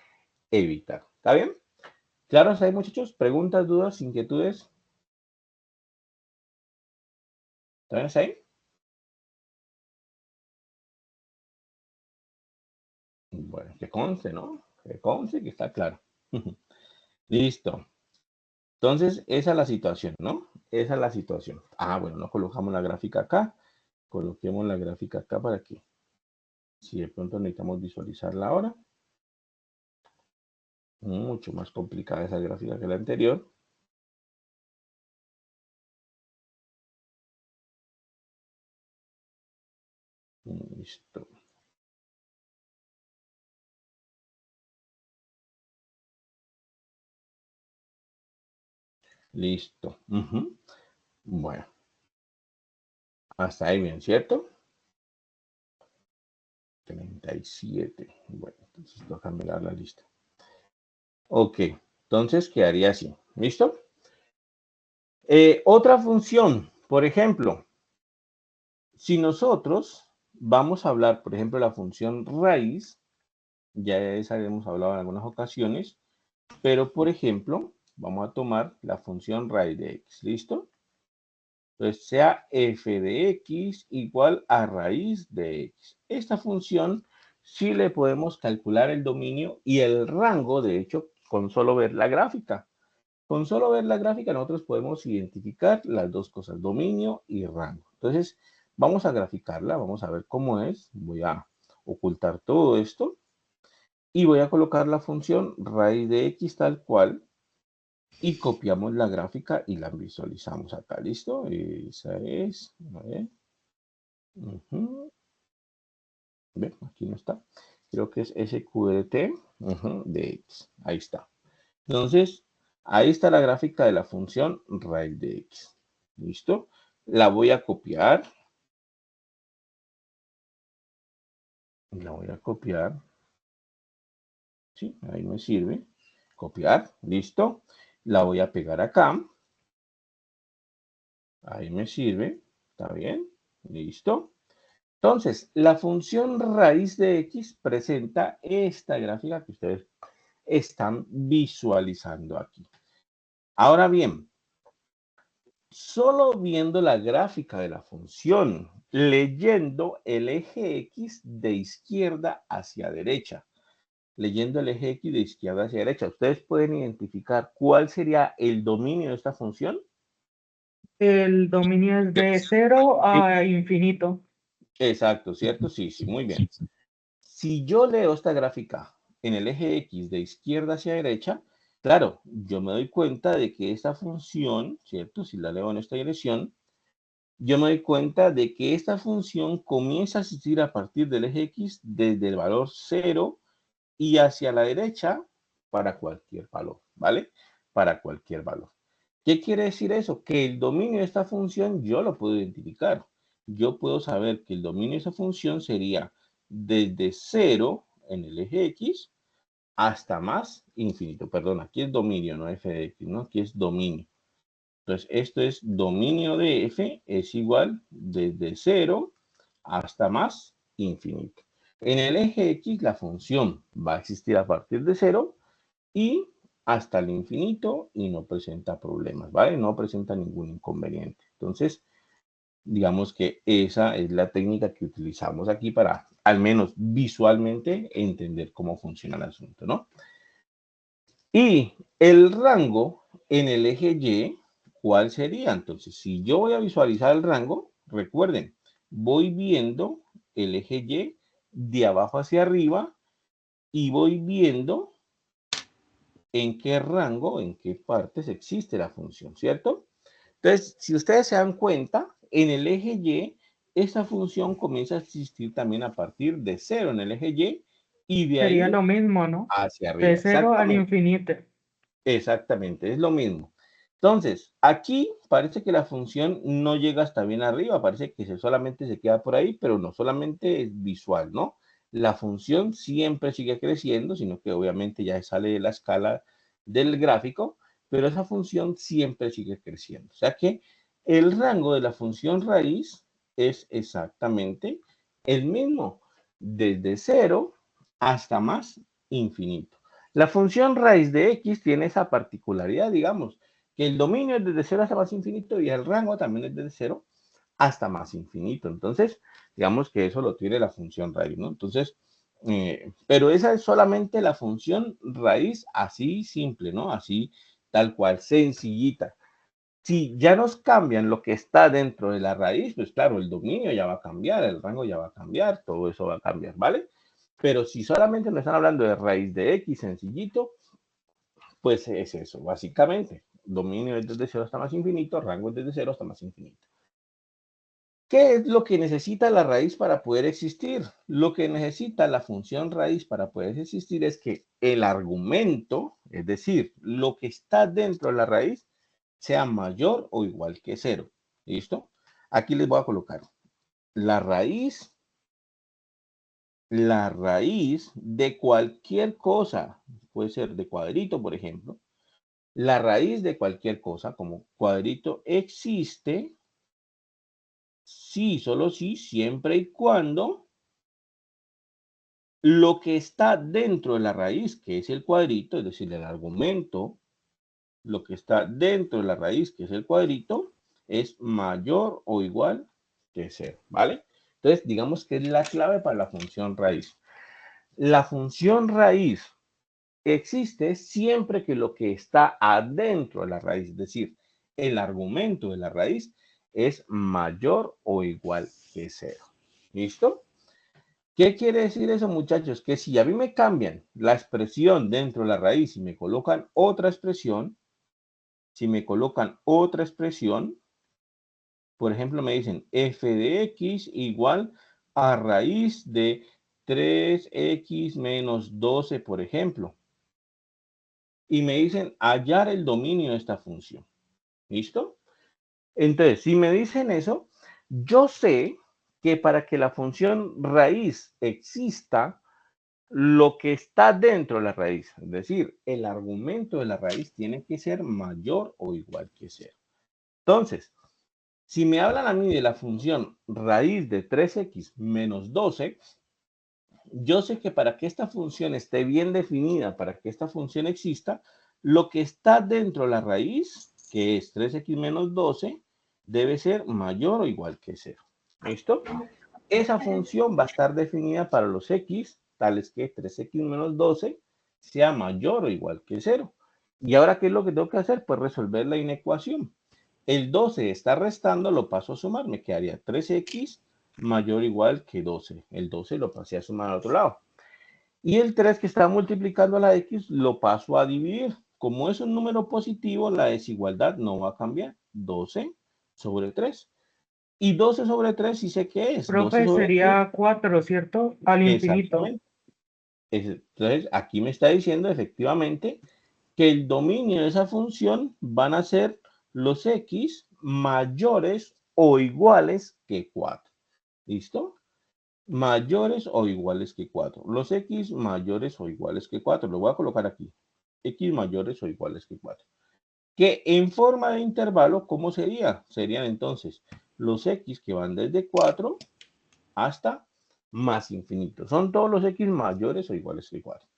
evitar. ¿Está bien? ¿Claro? ¿Hay muchachos? ¿Preguntas, dudas, inquietudes? ¿Está bien ahí? Bueno, que conste, ¿no? Que conste que está claro. Listo. Entonces, esa es la situación, ¿no? Esa es la situación. Ah, bueno, no colocamos la gráfica acá. Coloquemos la gráfica acá para que, si de pronto necesitamos visualizarla ahora. Mucho más complicada esa gráfica que la anterior. Listo. Listo. Bueno. Hasta ahí bien, ¿cierto? 37. Bueno, entonces toca mirar la lista. Ok, entonces quedaría así. ¿Listo? Otra función, por ejemplo, si nosotros vamos a hablar, por ejemplo, de la función raíz, ya de esa hemos hablado en algunas ocasiones, pero por ejemplo, vamos a tomar la función raíz de x, ¿listo? Entonces, sea f de x igual a raíz de x. Esta función sí le podemos calcular el dominio y el rango, de hecho, con solo ver la gráfica. Con solo ver la gráfica nosotros podemos identificar las dos cosas, dominio y rango. Entonces, vamos a graficarla, vamos a ver cómo es. Voy a ocultar todo esto y voy a colocar la función raíz de x tal cual y copiamos la gráfica y la visualizamos acá. ¿Listo? Esa es. A ver. Bien, aquí no está. Creo que es SQDT de x. Ahí está. Entonces, ahí está la gráfica de la función raíz de x. ¿Listo? La voy a copiar. La voy a copiar. Sí, ahí me sirve. Copiar. Listo. La voy a pegar acá. Ahí me sirve. ¿Está bien? Listo. Entonces, la función raíz de x presenta esta gráfica que ustedes están visualizando aquí. Ahora bien, solo viendo la gráfica de la función, leyendo el eje X de izquierda hacia derecha, leyendo el eje X de izquierda hacia derecha, ¿ustedes pueden identificar cuál sería el dominio de esta función? El dominio es de 0 a infinito. Exacto, ¿cierto? Sí, sí, muy bien. Si yo leo esta gráfica en el eje X de izquierda hacia derecha, claro, yo me doy cuenta de que esta función, ¿cierto? Si la leo en esta dirección, yo me doy cuenta de que esta función comienza a existir a partir del eje X desde el valor 0 y hacia la derecha para cualquier valor, ¿vale? Para cualquier valor. ¿Qué quiere decir eso? Que el dominio de esta función yo lo puedo identificar. Yo puedo saber que el dominio de esa función sería desde 0 en el eje X hasta más infinito. Perdón, aquí es dominio, no f de X, ¿no? Aquí es dominio. Entonces, esto es dominio de f es igual desde 0 hasta más infinito. En el eje X la función va a existir a partir de 0 y hasta el infinito y no presenta problemas, ¿vale? No presenta ningún inconveniente. Entonces, digamos que esa es la técnica que utilizamos aquí para, al menos visualmente, entender cómo funciona el asunto, ¿no? Y el rango en el eje Y, ¿cuál sería? Entonces, si yo voy a visualizar el rango, recuerden, voy viendo el eje Y de abajo hacia arriba y voy viendo en qué rango, en qué partes existe la función, ¿cierto? Entonces, si ustedes se dan cuenta, en el eje Y, esta función comienza a existir también a partir de 0 en el eje Y y de Sería ahí lo mismo, ¿no? hacia arriba. De 0 al Exactamente. infinito. Exactamente, es lo mismo. Entonces, aquí parece que la función no llega hasta bien arriba, parece que solamente se queda por ahí, pero no solamente es visual, ¿no? La función siempre sigue creciendo, sino que obviamente ya sale de la escala del gráfico, pero esa función siempre sigue creciendo. O sea que el rango de la función raíz es exactamente el mismo, desde 0 hasta más infinito. La función raíz de X tiene esa particularidad, digamos, que el dominio es desde 0 hasta más infinito y el rango también es desde 0 hasta más infinito. Entonces, digamos que eso lo tiene la función raíz, ¿no? Entonces, pero esa es solamente la función raíz así simple, ¿no? Así tal cual, sencillita. Si ya nos cambian lo que está dentro de la raíz, pues claro, el dominio ya va a cambiar, el rango ya va a cambiar, todo eso va a cambiar, ¿vale? Pero si solamente nos están hablando de raíz de X sencillito, pues es eso, básicamente. Dominio es desde 0 hasta más infinito, rango es desde 0 hasta más infinito. ¿Qué es lo que necesita la raíz para poder existir? Lo que necesita la función raíz para poder existir es que el argumento, es decir, lo que está dentro de la raíz, sea mayor o igual que 0. ¿Listo? Aquí les voy a colocar la raíz de cualquier cosa, puede ser de cuadrito, por ejemplo, la raíz de cualquier cosa, como cuadrito, existe sí, solo sí, siempre y cuando lo que está dentro de la raíz, que es el cuadrito, es decir, el argumento, lo que está dentro de la raíz, que es el cuadrito, es mayor o igual que 0, ¿vale? Entonces, digamos que es la clave para la función raíz. La función raíz existe siempre que lo que está adentro de la raíz, es decir, el argumento de la raíz, es mayor o igual que 0. ¿Listo? ¿Qué quiere decir eso, muchachos? Que si a mí me cambian la expresión dentro de la raíz y me colocan otra expresión, por ejemplo, me dicen f de x igual a raíz de 3x menos 12, por ejemplo. Y me dicen hallar el dominio de esta función. ¿Listo? Entonces, si me dicen eso, yo sé que para que la función raíz exista, lo que está dentro de la raíz, es decir, el argumento de la raíz tiene que ser mayor o igual que 0. Entonces, si me hablan a mí de la función raíz de 3x menos 12, yo sé que para que esta función esté bien definida, para que esta función exista, lo que está dentro de la raíz, que es 3x menos 12, debe ser mayor o igual que 0. ¿Listo? Esa función va a estar definida para los x, tales que 3x menos 12 sea mayor o igual que 0. ¿Y ahora qué es lo que tengo que hacer? Pues resolver la inecuación. El 12 está restando, lo paso a sumar, me quedaría 3x mayor o igual que 12. El 12 lo pasé a sumar al otro lado. Y el 3 que está multiplicando a la x lo paso a dividir. Como es un número positivo, la desigualdad no va a cambiar. 12 sobre 3. Y 12 sobre 3 sí sé qué es. 12 Profe, sobre sería 4, ¿cierto? Al 3, infinito. exactamente. Entonces, aquí me está diciendo efectivamente que el dominio de esa función van a ser los x mayores o iguales que 4. ¿Listo? Mayores o iguales que 4. Los x mayores o iguales que 4. Lo voy a colocar aquí. X mayores o iguales que 4. Que en forma de intervalo, ¿cómo sería? Serían entonces los x que van desde 4 hasta más infinito. Son todos los x mayores o iguales que 4.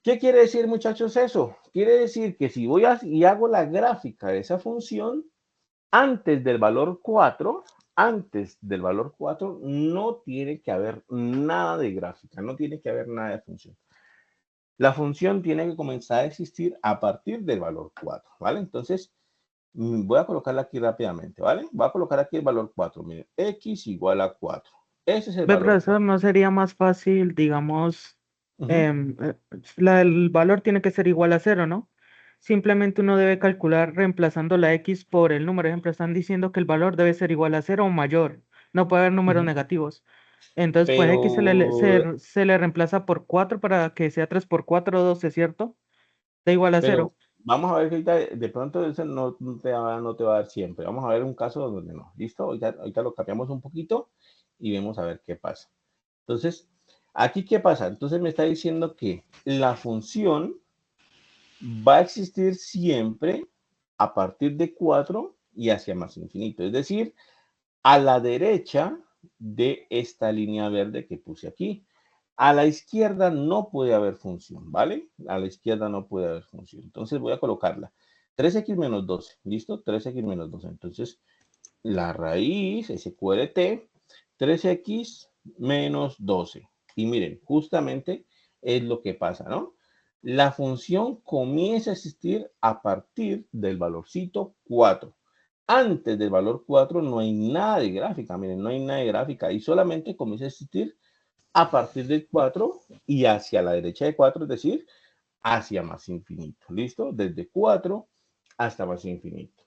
¿Qué quiere decir, muchachos, eso? Quiere decir que si voy y hago la gráfica de esa función, antes del valor 4, no tiene que haber nada de gráfica, no tiene que haber nada de función. La función tiene que comenzar a existir a partir del valor 4, ¿vale? Entonces, voy a colocarla aquí rápidamente, ¿vale? Voy a colocar aquí el valor 4, miren, x igual a 4. Ese es el Ve, valor profesor, 4. ¿no sería más fácil, digamos, el valor tiene que ser igual a 0, ¿no? Simplemente uno debe calcular reemplazando la x por el número. Por ejemplo, están diciendo que el valor debe ser igual a 0 o mayor. No puede haber números negativos. Entonces, pues x se le reemplaza por 4 para que sea 3 por 4, 12, ¿cierto? Da igual a 0. Vamos a ver que ahorita, de pronto eso no te va a dar siempre. Vamos a ver un caso donde no. ¿Listo? Ahorita lo cambiamos un poquito y vemos a ver qué pasa. Entonces, aquí qué pasa. Entonces me está diciendo que la función va a existir siempre a partir de 4 y hacia más infinito. Es decir, a la derecha de esta línea verde que puse aquí. A la izquierda no puede haber función, ¿vale? A la izquierda no puede haber función. Entonces voy a colocarla. 3x menos 12, ¿listo? 3x menos 12. Entonces, la raíz, SQRT, 3x menos 12. Y miren, justamente es lo que pasa, ¿no? La función comienza a existir a partir del valorcito 4. Antes del valor 4 no hay nada de gráfica, miren, no hay nada de gráfica. Y solamente comienza a existir a partir del 4 y hacia la derecha de 4, es decir, hacia más infinito. ¿Listo? Desde 4 hasta más infinito.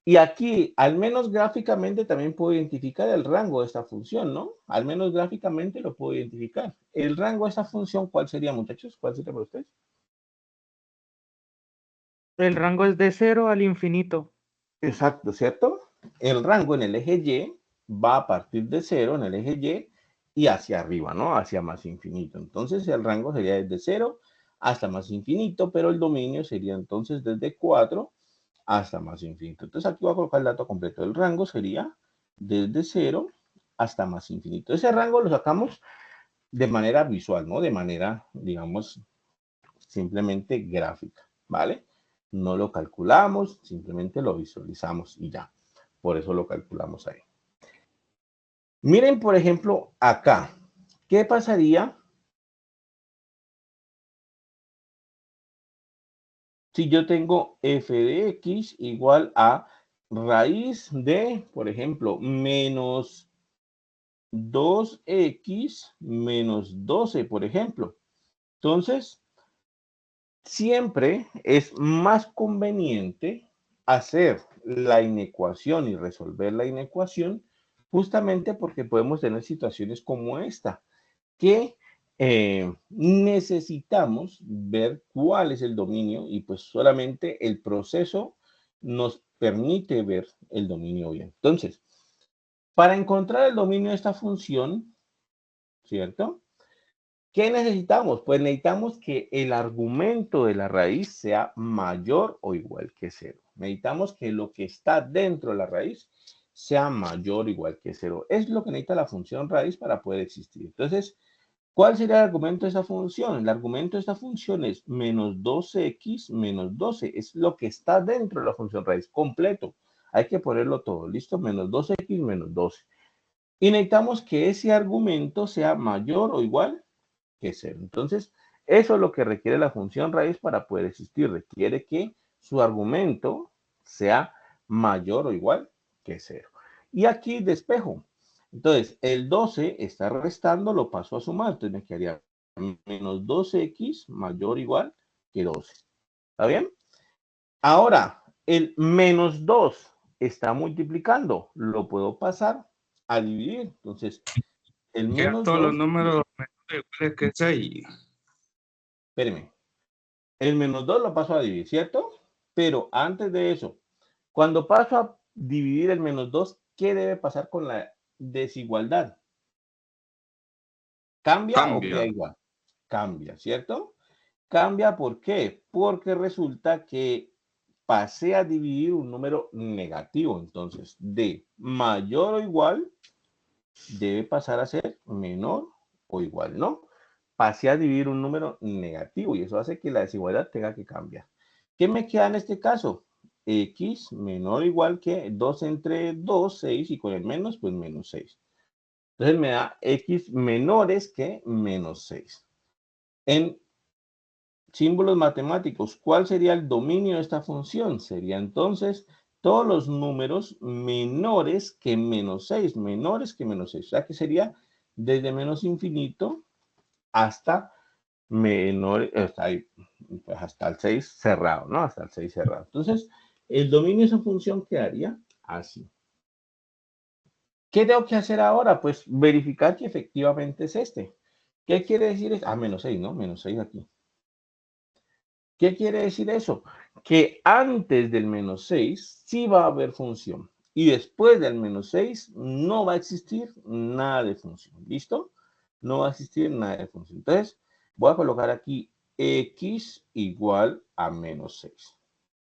Y aquí, al menos gráficamente, también puedo identificar el rango de esta función, ¿no? Al menos gráficamente lo puedo identificar. El rango de esta función, ¿cuál sería, muchachos? ¿Cuál sería para ustedes? El rango es de 0 al infinito. Exacto, ¿cierto? El rango en el eje Y va a partir de 0 en el eje Y hacia arriba, ¿no? Hacia más infinito. Entonces, el rango sería desde 0 hasta más infinito, pero el dominio sería entonces desde 4 hasta más infinito. Entonces, aquí voy a colocar el dato completo. El rango sería desde 0 hasta más infinito. Ese rango lo sacamos de manera visual, ¿no? De manera, digamos, simplemente gráfica, ¿vale? No lo calculamos, simplemente lo visualizamos y ya. Por eso lo calculamos ahí. Miren, por ejemplo, acá. ¿Qué pasaría si yo tengo f de x igual a raíz de, por ejemplo, menos 2x menos 12, por ejemplo? Entonces, siempre es más conveniente hacer la inecuación y resolver la inecuación justamente porque podemos tener situaciones como esta, que necesitamos ver cuál es el dominio y pues solamente el proceso nos permite ver el dominio bien. Entonces, para encontrar el dominio de esta función, ¿cierto? ¿Qué necesitamos? Pues necesitamos que el argumento de la raíz sea mayor o igual que 0. Necesitamos que lo que está dentro de la raíz sea mayor o igual que 0. Es lo que necesita la función raíz para poder existir. Entonces, ¿cuál sería el argumento de esa función? El argumento de esta función es menos 12x menos 12. Es lo que está dentro de la función raíz completo. Hay que ponerlo todo. ¿Listo? Menos 12x menos 12. Y necesitamos que ese argumento sea mayor o igual que 0. Entonces, eso es lo que requiere la función raíz para poder existir. Requiere que su argumento sea mayor o igual que 0. Y aquí despejo. Entonces, el 12 está restando, lo paso a sumar. Entonces me quedaría menos 12x mayor o igual que 12. ¿Está bien? Ahora, el menos 2 está multiplicando. Lo puedo pasar a dividir. Entonces, el Que a menos todos los 2, números menores iguales que 6. espéreme, el menos 2 lo paso a dividir, ¿cierto? Pero antes de eso, cuando paso a dividir el menos 2, ¿qué debe pasar con la desigualdad? ¿Cambia o queda Cambia. igual? Cambia, ¿cierto? Cambia, ¿por qué? Porque resulta que pasé a dividir un número negativo. Entonces, de mayor o igual, debe pasar a ser menor o igual, ¿no? Pasé a dividir un número negativo y eso hace que la desigualdad tenga que cambiar. ¿Qué me queda en este caso? X menor o igual que 2 entre 2, 6, y con el menos, pues menos 6. Entonces me da X menores que menos 6. En símbolos matemáticos, ¿cuál sería el dominio de esta función? Sería entonces todos los números menores que menos 6, menores que menos 6. O sea que sería desde menos infinito hasta menor, hasta el 6 cerrado, ¿no? Hasta el 6 cerrado. Entonces, el dominio de esa función quedaría así. ¿Qué tengo que hacer ahora? Pues verificar que efectivamente es este. ¿Qué quiere decir? Menos 6, ¿no? Menos 6 aquí. ¿Qué quiere decir eso? Que antes del menos 6 sí va a haber función. Y después del menos 6 no va a existir nada de función. ¿Listo? No va a existir nada de función. Entonces, voy a colocar aquí x igual a menos 6.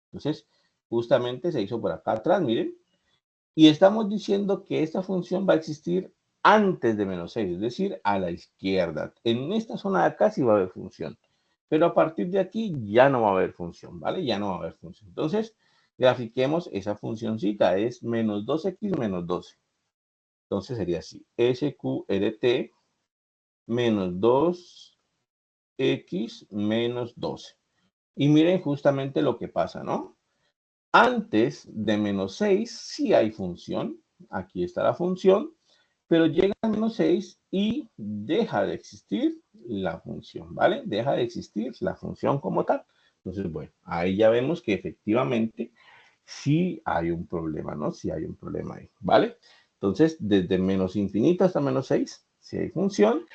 Entonces, justamente se hizo por acá atrás, miren. Y estamos diciendo que esta función va a existir antes de menos 6, es decir, a la izquierda. En esta zona de acá sí va a haber función. Pero a partir de aquí ya no va a haber función, ¿vale? Ya no va a haber función. Entonces, grafiquemos esa funcioncita. Es menos 2x menos 12. Entonces sería así. SQRT menos 2x menos 12. Y miren justamente lo que pasa, ¿no? Antes de menos 6 sí hay función. Aquí está la función. Pero llega a menos 6 y deja de existir la función, ¿vale? Deja de existir la función como tal. Entonces, bueno, ahí ya vemos que efectivamente sí hay un problema, ¿no? Sí hay un problema ahí, ¿vale? Entonces, desde menos infinito hasta menos 6, sí hay función.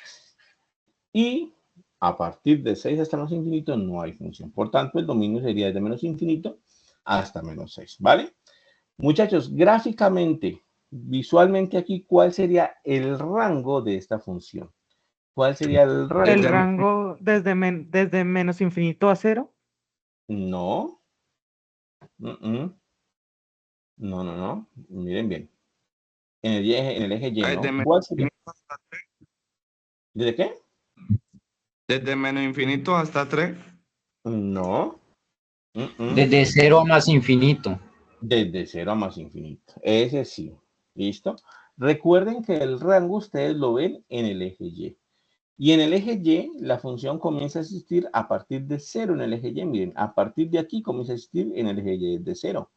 Y a partir de 6 hasta menos infinito no hay función. Por tanto, el dominio sería desde menos infinito hasta menos 6, ¿vale? Muchachos, gráficamente, visualmente aquí, ¿cuál sería el rango de esta función? ¿Cuál sería el rango? El rango desde menos infinito a 0. No. No. Miren bien. En el eje Y, Desde ¿no? menos ¿Cuál sería? infinito hasta 3. ¿Desde qué? Desde menos infinito hasta 3. No. Desde 0 a más infinito. Desde 0 a más infinito. Ese sí. ¿Listo? Recuerden que el rango ustedes lo ven en el eje Y. Y en el eje Y, la función comienza a existir a partir de 0 en el eje Y. Miren, a partir de aquí comienza a existir en el eje Y de 0.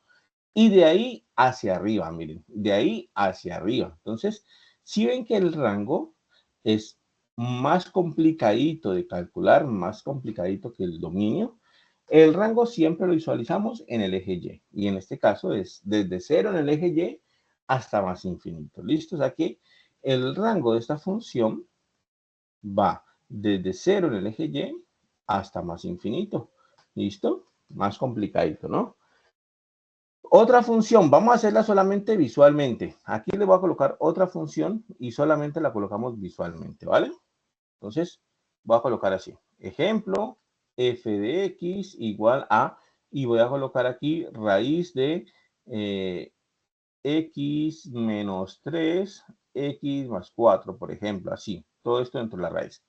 Y de ahí hacia arriba, miren, de ahí hacia arriba. Entonces, si ven que el rango es más complicadito de calcular, más complicadito que el dominio, el rango siempre lo visualizamos en el eje Y. Y en este caso es desde 0 en el eje Y hasta más infinito. ¿Listo? O sea que el rango de esta función va desde 0 en el eje Y hasta más infinito. ¿Listo? Más complicadito, ¿no? Otra función, vamos a hacerla solamente visualmente. Aquí le voy a colocar otra función y solamente la colocamos visualmente, ¿vale? Entonces, voy a colocar así. Ejemplo, f de x igual a, y voy a colocar aquí raíz de x menos 3, x más 4, por ejemplo, así. Todo esto dentro de la raíz.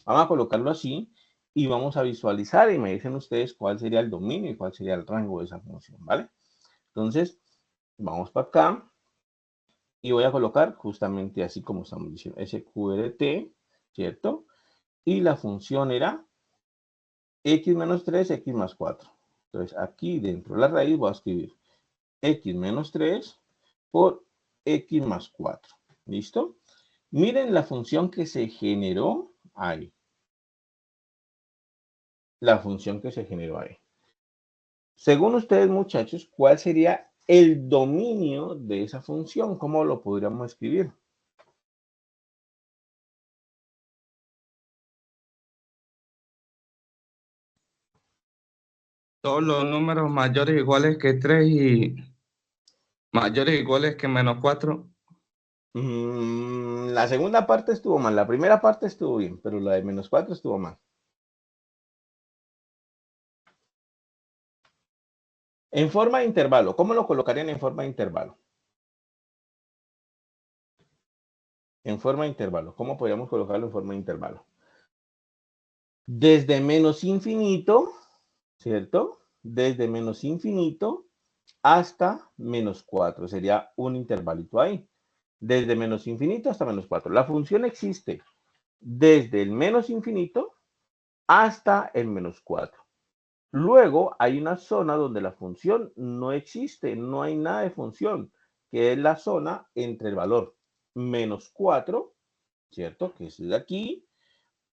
Vamos a colocarlo así y vamos a visualizar y me dicen ustedes cuál sería el dominio y cuál sería el rango de esa función, ¿vale? Entonces, vamos para acá y voy a colocar justamente así como estamos diciendo, SQRT, ¿cierto? Y la función era x menos 3, x más 4. Entonces, aquí dentro de la raíz voy a escribir x menos 3 por x más 4. ¿Listo? Miren la función que se generó ahí. La función que se generó ahí. Según ustedes, muchachos, ¿cuál sería el dominio de esa función. ¿Cómo lo podríamos escribir? Todos los números mayores o iguales que 3 y mayores o iguales que menos 4. La segunda parte estuvo mal. La primera parte estuvo bien, pero la de menos 4 estuvo mal. En forma de intervalo. ¿Cómo lo colocarían en forma de intervalo? En forma de intervalo. ¿Cómo podríamos colocarlo en forma de intervalo? Desde menos infinito, ¿cierto? Desde menos infinito hasta menos 4. Sería un intervalito ahí. Desde menos infinito hasta menos 4. La función existe desde el menos infinito hasta el menos 4. Luego hay una zona donde la función no existe, no hay nada de función, que es la zona entre el valor menos 4, ¿cierto? Que es de aquí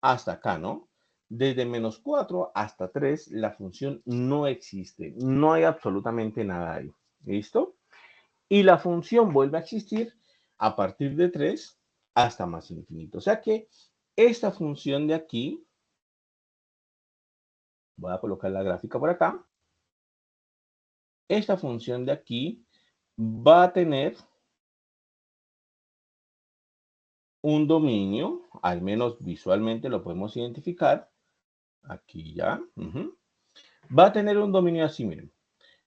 hasta acá, ¿no? Desde menos 4 hasta 3, la función no existe, no hay absolutamente nada ahí, ¿listo? Y la función vuelve a existir a partir de 3 hasta más infinito. O sea que esta función de aquí, voy a colocar la gráfica por acá, esta función de aquí va a tener un dominio, al menos visualmente lo podemos identificar, aquí ya, va a tener un dominio así, miren.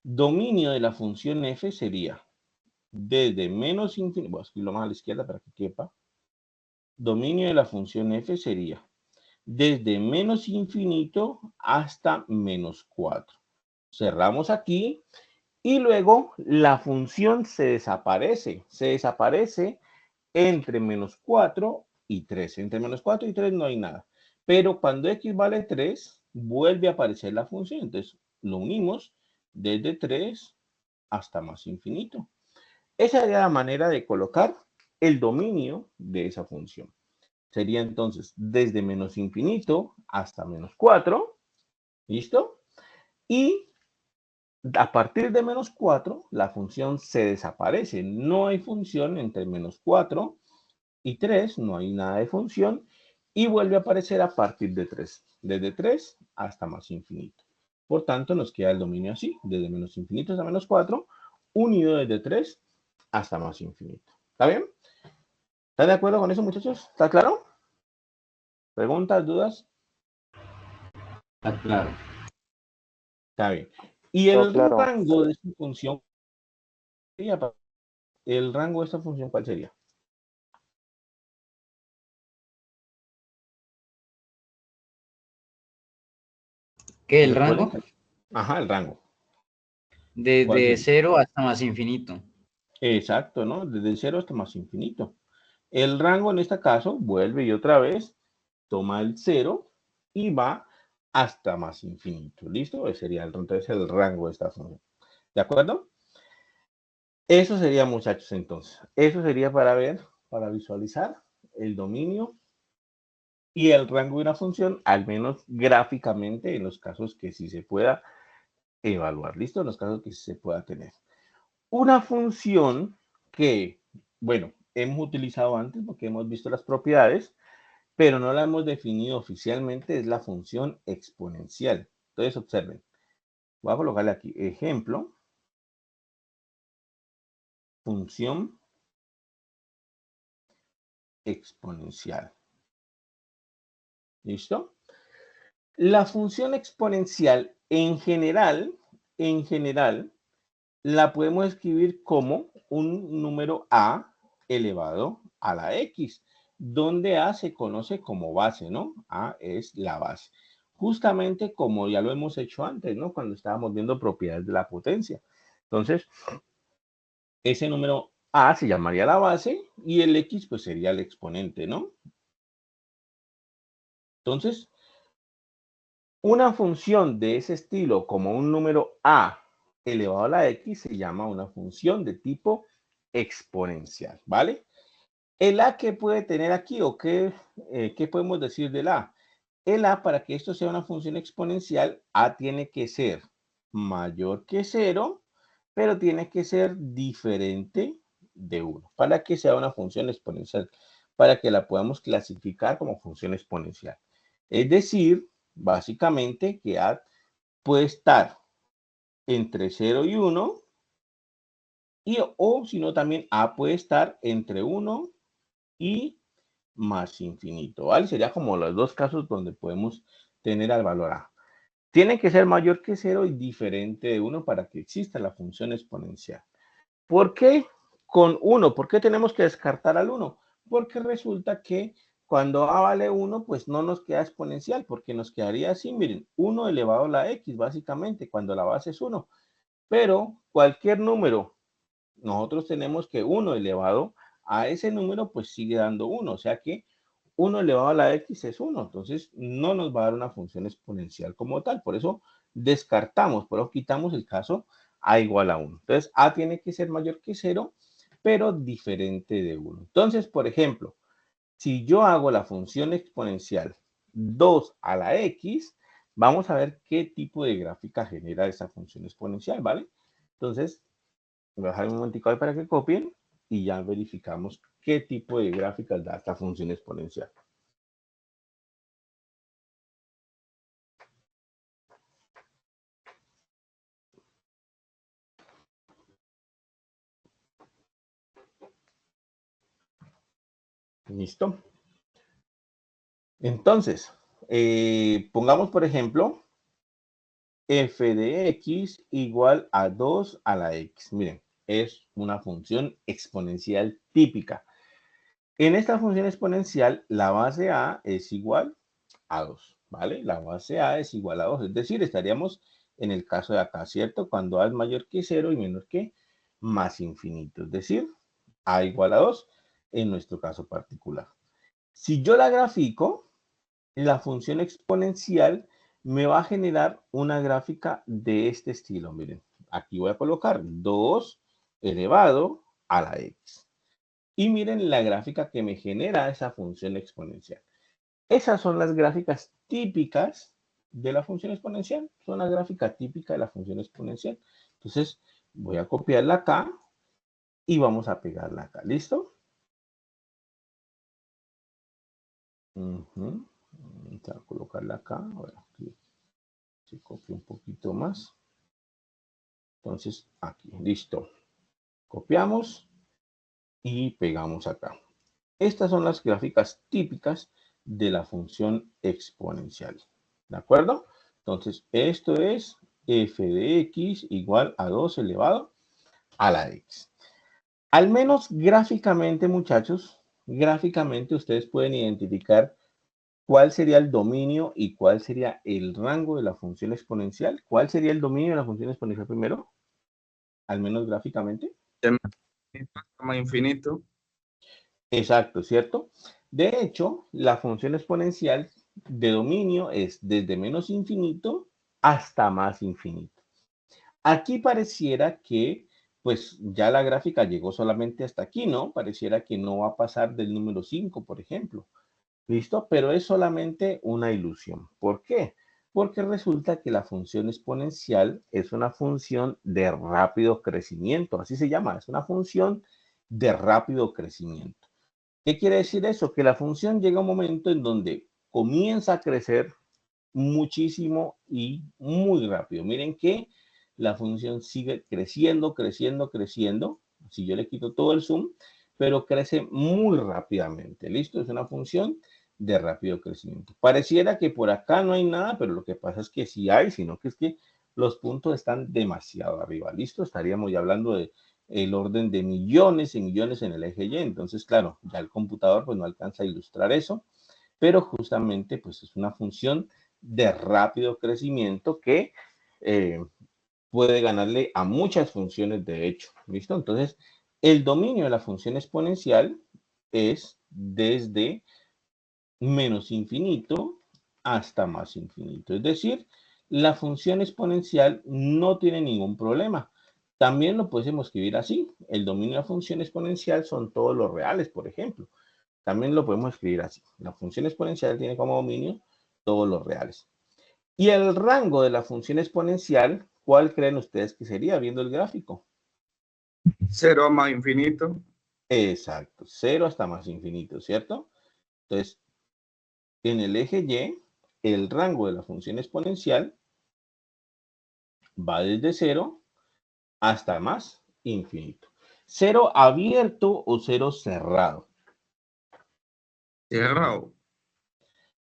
Dominio de la función f sería desde menos infinito, voy a escribirlo más a la izquierda para que quepa. Dominio de la función f sería desde menos infinito hasta menos 4. Cerramos aquí y luego la función se desaparece entre menos 4 y 3. Entre menos 4 y 3 no hay nada. Pero cuando x vale 3, vuelve a aparecer la función. Entonces, lo unimos desde 3 hasta más infinito. Esa sería la manera de colocar el dominio de esa función. Sería entonces desde menos infinito hasta menos 4. ¿Listo? Y a partir de menos 4, la función se desaparece. No hay función entre menos 4 y 3, no hay nada de función, y vuelve a aparecer a partir de 3, desde 3 hasta más infinito. Por tanto, nos queda el dominio así, desde menos infinito hasta menos 4, unido desde 3 hasta más infinito. ¿Está bien? ¿Están de acuerdo con eso, muchachos? ¿Está claro? ¿Preguntas, dudas? Está claro. Está bien. ¿Y el claro. rango de esta función? ¿El rango de esta función cuál sería? ¿Qué? ¿El rango? Ajá, el rango. Desde 0 hasta más infinito. Exacto, ¿no? Desde el 0 hasta más infinito. El rango en este caso vuelve y otra vez toma el 0 y va hasta más infinito. ¿Listo? Ese sería entonces el rango de esta función. ¿De acuerdo? Eso sería, muchachos, entonces. Eso sería para ver, para visualizar el dominio y el rango de una función, al menos gráficamente, en los casos que sí se pueda evaluar. ¿Listo? En los casos que sí se pueda tener. Una función que, bueno, hemos utilizado antes porque hemos visto las propiedades, pero no la hemos definido oficialmente, es la función exponencial. Entonces, observen. Voy a colocarle aquí, ejemplo, función exponencial. ¿Listo? La función exponencial, en general, la podemos escribir como un número a elevado a la x, donde a se conoce como base, ¿no? A es la base. Justamente como ya lo hemos hecho antes, ¿no? Cuando estábamos viendo propiedades de la potencia. Entonces, ese número a se llamaría la base y el x pues sería el exponente, ¿no? Entonces, una función de ese estilo como un número a elevado a la x se llama una función de tipo exponencial, ¿vale? ¿El a qué puede tener aquí o qué podemos decir del a? El a, para que esto sea una función exponencial, a tiene que ser mayor que 0 pero tiene que ser diferente de 1 para que sea una función exponencial, para que la podamos clasificar como función exponencial. Es decir, básicamente que A puede estar entre 0 y 1, o si no, también A puede estar entre 1 y más infinito, ¿vale? Sería como los dos casos donde podemos tener al valor A. Tiene que ser mayor que 0 y diferente de 1 para que exista la función exponencial. ¿Por qué con 1? ¿Por qué tenemos que descartar al 1? Porque resulta que cuando A vale 1, pues no nos queda exponencial, porque nos quedaría así, miren, 1 elevado a la X, básicamente, cuando la base es 1. Pero cualquier número, nosotros tenemos que 1 elevado a ese número, pues sigue dando 1. O sea que 1 elevado a la X es 1. Entonces, no nos va a dar una función exponencial como tal. Por eso descartamos, por eso quitamos el caso A igual a 1. Entonces, A tiene que ser mayor que 0, pero diferente de 1. Entonces, por ejemplo, si yo hago la función exponencial 2 a la X, vamos a ver qué tipo de gráfica genera esa función exponencial, ¿vale? Entonces, voy a dejar un momentico ahí para que copien y ya verificamos qué tipo de gráficas da esta función exponencial. ¿Listo? Entonces, pongamos, por ejemplo, f de x igual a 2 a la x. Miren, es una función exponencial típica. En esta función exponencial, la base a es igual a 2, ¿vale? La base a es igual a 2, es decir, estaríamos en el caso de acá, ¿cierto? Cuando a es mayor que 0 y menor que más infinito, es decir, a igual a 2 en nuestro caso particular. Si yo la grafico, la función exponencial me va a generar una gráfica de este estilo. Miren, aquí voy a colocar 2 elevado a la x. Y miren la gráfica que me genera esa función exponencial. Esas son las gráficas típicas de la función exponencial. Son la gráfica típica de la función exponencial. Entonces, voy a copiarla acá y vamos a pegarla acá. ¿Listo? Vamos a colocarla acá. Ahora aquí se copia un poquito más. Entonces, aquí, listo. Copiamos y pegamos acá. Estas son las gráficas típicas de la función exponencial. ¿De acuerdo? Entonces, esto es f de x igual a 2 elevado a la x. Al menos gráficamente, muchachos, gráficamente ustedes pueden identificar cuál sería el dominio y cuál sería el rango de la función exponencial. ¿Cuál sería el dominio de la función exponencial primero? Al menos gráficamente. Más infinito. Exacto, ¿cierto? De hecho, la función exponencial de dominio es desde menos infinito hasta más infinito. Aquí pareciera que, pues, ya la gráfica llegó solamente hasta aquí, ¿no? Pareciera que no va a pasar del número 5, por ejemplo. ¿Listo? Pero es solamente una ilusión. ¿Por qué? Porque resulta que la función exponencial es una función de rápido crecimiento, así se llama, es una función de rápido crecimiento. ¿Qué quiere decir eso? Que la función llega a un momento en donde comienza a crecer muchísimo y muy rápido. Miren que la función sigue creciendo, creciendo, creciendo. Si yo le quito todo el zoom, pero crece muy rápidamente. ¿Listo? Es una función de rápido crecimiento. Pareciera que por acá no hay nada, pero lo que pasa es que sí hay, sino que es que los puntos están demasiado arriba. ¿Listo? Estaríamos ya hablando de el orden de millones y millones en el eje Y. Entonces, claro, ya el computador pues no alcanza a ilustrar eso, pero justamente pues es una función de rápido crecimiento que puede ganarle a muchas funciones de hecho. ¿Listo? Entonces, el dominio de la función exponencial es desde menos infinito hasta más infinito. Es decir, la función exponencial no tiene ningún problema. También lo podemos escribir así. El dominio de la función exponencial son todos los reales, por ejemplo. También lo podemos escribir así. La función exponencial tiene como dominio todos los reales. Y el rango de la función exponencial, ¿cuál creen ustedes que sería viendo el gráfico? 0 más infinito. Exacto, 0 hasta más infinito, ¿cierto? Entonces, en el eje Y, el rango de la función exponencial va desde 0 hasta más infinito. 0 abierto o 0 cerrado. Cerrado.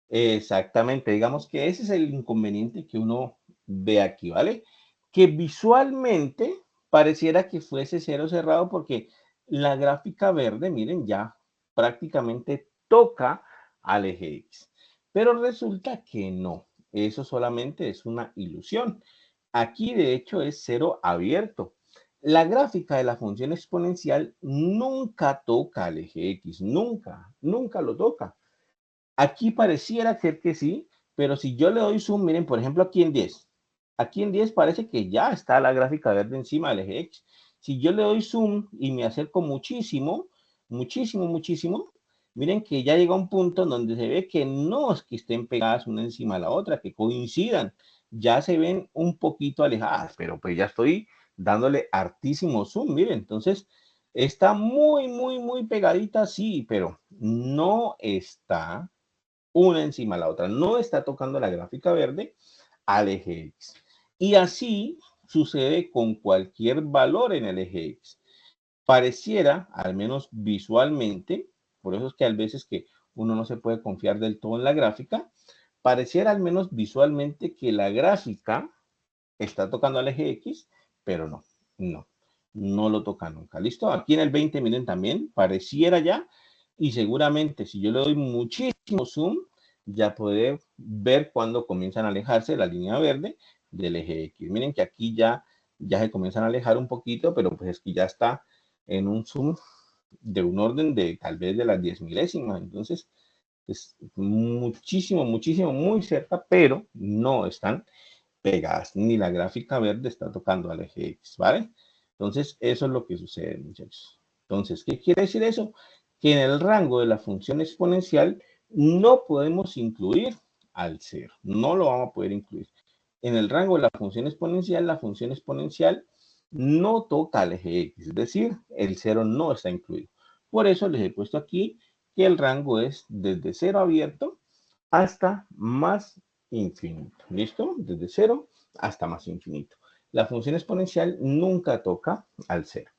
Exactamente, digamos que ese es el inconveniente que uno ve aquí, ¿vale? Que visualmente pareciera que fuese 0 cerrado porque la gráfica verde, miren, ya prácticamente toca al eje X. Pero resulta que no, eso solamente es una ilusión. Aquí de hecho es 0 abierto. La gráfica de la función exponencial nunca toca al eje X, nunca, nunca lo toca. Aquí pareciera ser que sí, pero si yo le doy zoom, miren, por ejemplo, aquí en 10. Aquí en 10 parece que ya está la gráfica verde encima del eje X. Si yo le doy zoom y me acerco muchísimo, muchísimo, muchísimo, miren que ya llega un punto en donde se ve que no es que estén pegadas una encima de la otra, que coincidan. Ya se ven un poquito alejadas, pero pues ya estoy dándole hartísimo zoom, miren. Entonces, está muy, muy, muy pegadita, sí, pero no está una encima de la otra. No está tocando la gráfica verde al eje X. Y así sucede con cualquier valor en el eje X. Pareciera, al menos visualmente, por eso es que a veces que uno no se puede confiar del todo en la gráfica, pareciera al menos visualmente que la gráfica está tocando al eje X, pero no lo toca nunca. ¿Listo? Aquí en el 20, miren también, pareciera ya, y seguramente si yo le doy muchísimo zoom, ya poder ver cuando comienzan a alejarse la línea verde del eje X. Miren que aquí ya se comienzan a alejar un poquito, pero pues es que ya está en un zoom de un orden de tal vez de las 10 milésimas. Entonces, es muchísimo, muchísimo, muy cerca, pero no están pegadas, ni la gráfica verde está tocando al eje X, ¿vale? Entonces, eso es lo que sucede, muchachos. Entonces, ¿qué quiere decir eso? Que en el rango de la función exponencial no podemos incluir al 0, no lo vamos a poder incluir. En el rango de la función exponencial no toca al eje X, es decir, el 0 no está incluido. Por eso les he puesto aquí que el rango es desde 0 abierto hasta más infinito. ¿Listo? Desde 0 hasta más infinito. La función exponencial nunca toca al 0.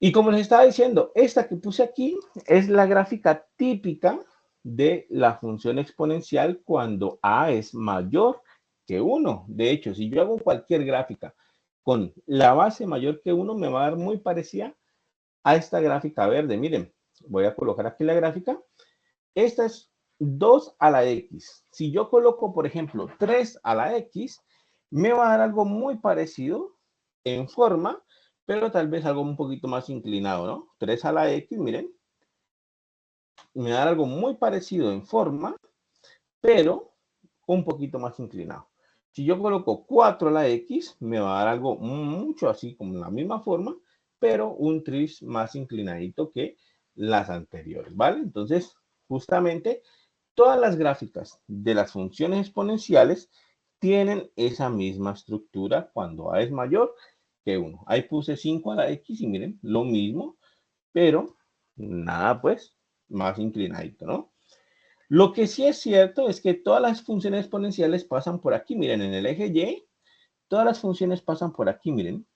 Y como les estaba diciendo, esta que puse aquí es la gráfica típica de la función exponencial cuando a es mayor que 1. De hecho, si yo hago cualquier gráfica con la base mayor que 1, me va a dar muy parecida a esta gráfica verde. Miren, voy a colocar aquí la gráfica. Esta es 2 a la X. Si yo coloco, por ejemplo, 3 a la X, me va a dar algo muy parecido en forma, pero tal vez algo un poquito más inclinado, ¿no? 3 a la X, miren, me va a dar algo muy parecido en forma, pero un poquito más inclinado. Si yo coloco 4 a la X, me va a dar algo mucho así como la misma forma, pero un tris más inclinadito que las anteriores, ¿vale? Entonces, justamente, todas las gráficas de las funciones exponenciales tienen esa misma estructura cuando a es mayor que 1. Ahí puse 5 a la X y miren, lo mismo, pero nada, pues, más inclinadito, ¿no? Lo que sí es cierto es que todas las funciones exponenciales pasan por aquí. Miren, en el eje Y, todas las funciones pasan por aquí, miren.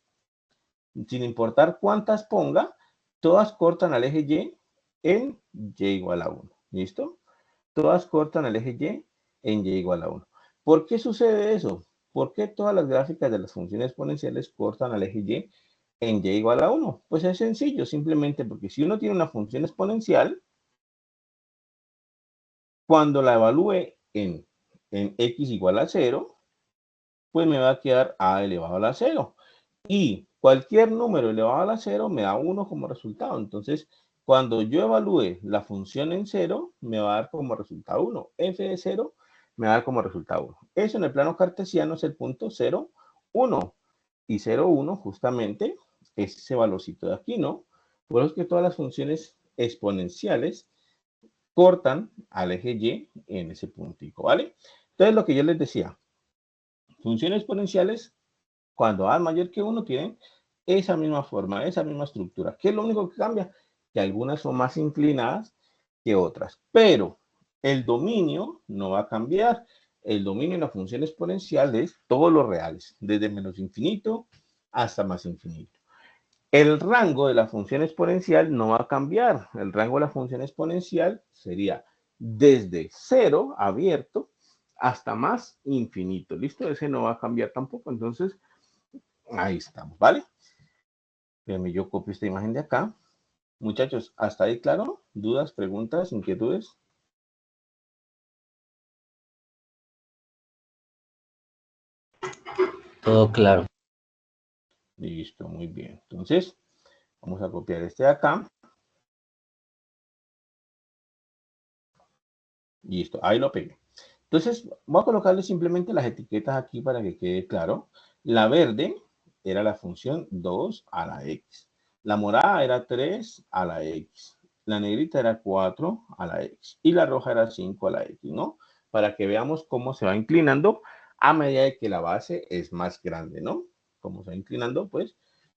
Sin importar cuántas ponga, todas cortan al eje Y en Y igual a 1. ¿Listo? Todas cortan al eje Y en Y igual a 1. ¿Por qué sucede eso? ¿Por qué todas las gráficas de las funciones exponenciales cortan al eje Y en Y igual a 1? Pues es sencillo, simplemente porque si uno tiene una función exponencial, cuando la evalúe en X igual a 0, pues me va a quedar A elevado a la 0. Y cualquier número elevado a la 0 me da 1 como resultado. Entonces, cuando yo evalúe la función en 0, me va a dar como resultado 1. F de 0 me va a dar como resultado 1. Eso en el plano cartesiano es el punto 0, 1. Y 0, 1 justamente es ese valorcito de aquí, ¿no? Por eso es que todas las funciones exponenciales cortan al eje Y en ese puntico, ¿vale? Entonces, lo que yo les decía, funciones exponenciales Cuando A es mayor que 1, tienen esa misma forma, esa misma estructura. ¿Qué es lo único que cambia? Que algunas son más inclinadas que otras. Pero el dominio no va a cambiar. El dominio de la función exponencial es todos los reales, desde menos infinito hasta más infinito. El rango de la función exponencial no va a cambiar. El rango de la función exponencial sería desde 0 abierto hasta más infinito. ¿Listo? Ese no va a cambiar tampoco. Entonces, ahí estamos, ¿vale? Déjenme, yo copio esta imagen de acá. Muchachos, ¿hasta ahí claro? ¿Dudas, preguntas, inquietudes? Todo claro. Listo, muy bien. Entonces, vamos a copiar este de acá. Listo, ahí lo pegué. Entonces, voy a colocarle simplemente las etiquetas aquí para que quede claro. La verde era la función 2 a la x. La morada era 3 a la x. La negrita era 4 a la x. Y la roja era 5 a la x, ¿no? Para que veamos cómo se va inclinando a medida de que la base es más grande, ¿no? Como se va inclinando, pues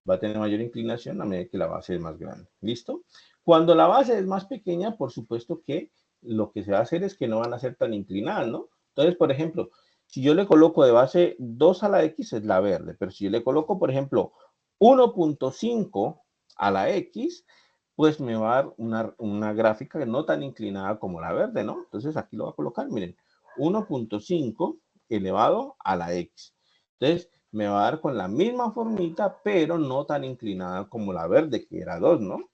va a tener mayor inclinación a medida que la base es más grande. ¿Listo? Cuando la base es más pequeña, por supuesto que lo que se va a hacer es que no van a ser tan inclinadas, ¿no? Entonces, por ejemplo, si yo le coloco de base 2 a la x es la verde, pero si yo le coloco, por ejemplo, 1.5 a la x, pues me va a dar una gráfica no tan inclinada como la verde, ¿no? Entonces aquí lo voy a colocar, miren, 1.5 elevado a la x. Entonces me va a dar con la misma formita, pero no tan inclinada como la verde, que era 2, ¿no?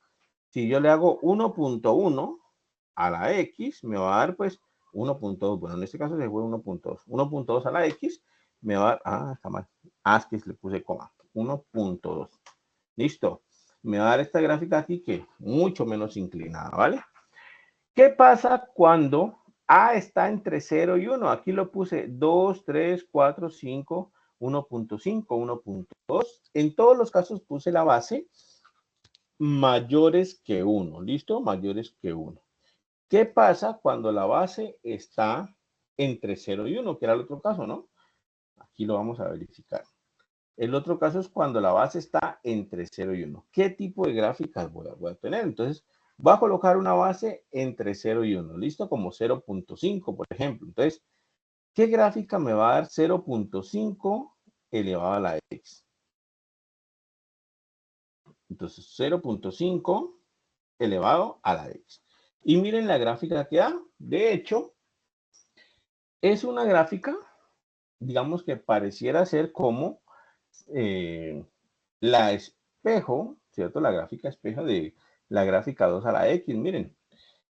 Si yo le hago 1.1 a la x, me va a dar pues 1.2. Bueno, en este caso se fue 1.2. 1.2 a la x me va a dar, está mal. Es que le puse coma. 1.2. Listo. Me va a dar esta gráfica aquí que mucho menos inclinada, ¿vale? ¿Qué pasa cuando A está entre 0 y 1? Aquí lo puse 2, 3, 4, 5, 1.5, 1.2. En todos los casos puse la base mayores que 1. ¿Listo? Mayores que 1. ¿Qué pasa cuando la base está entre 0 y 1? Que era el otro caso, ¿no? Aquí lo vamos a verificar. El otro caso es cuando la base está entre 0 y 1. ¿Qué tipo de gráficas voy a tener? Entonces, voy a colocar una base entre 0 y 1. ¿Listo? Como 0.5, por ejemplo. Entonces, ¿qué gráfica me va a dar 0.5 elevado a la x? Entonces, 0.5 elevado a la x. Y miren la gráfica que da. De hecho, es una gráfica, digamos que pareciera ser como la espejo, ¿cierto? La gráfica espejo de la gráfica 2 a la x. Miren,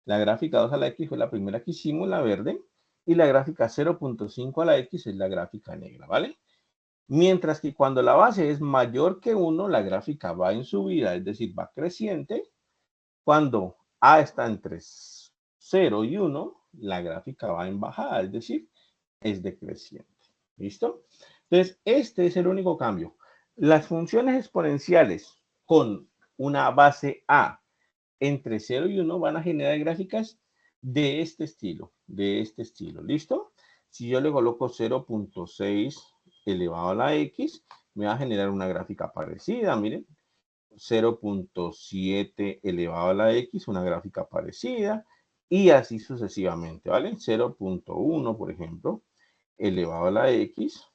la gráfica 2 a la x fue la primera que hicimos, la verde, y la gráfica 0.5 a la x es la gráfica negra, ¿vale? Mientras que cuando la base es mayor que 1, la gráfica va en subida, es decir, va creciente. Cuando A está entre 0 y 1, la gráfica va en bajada, es decir, es decreciente. ¿Listo? Entonces, este es el único cambio. Las funciones exponenciales con una base A entre 0 y 1 van a generar gráficas de este estilo, ¿listo? Si yo le coloco 0.6 elevado a la x, me va a generar una gráfica parecida, miren. 0.7 elevado a la x, una gráfica parecida, y así sucesivamente, ¿vale? 0.1, por ejemplo, elevado a la x,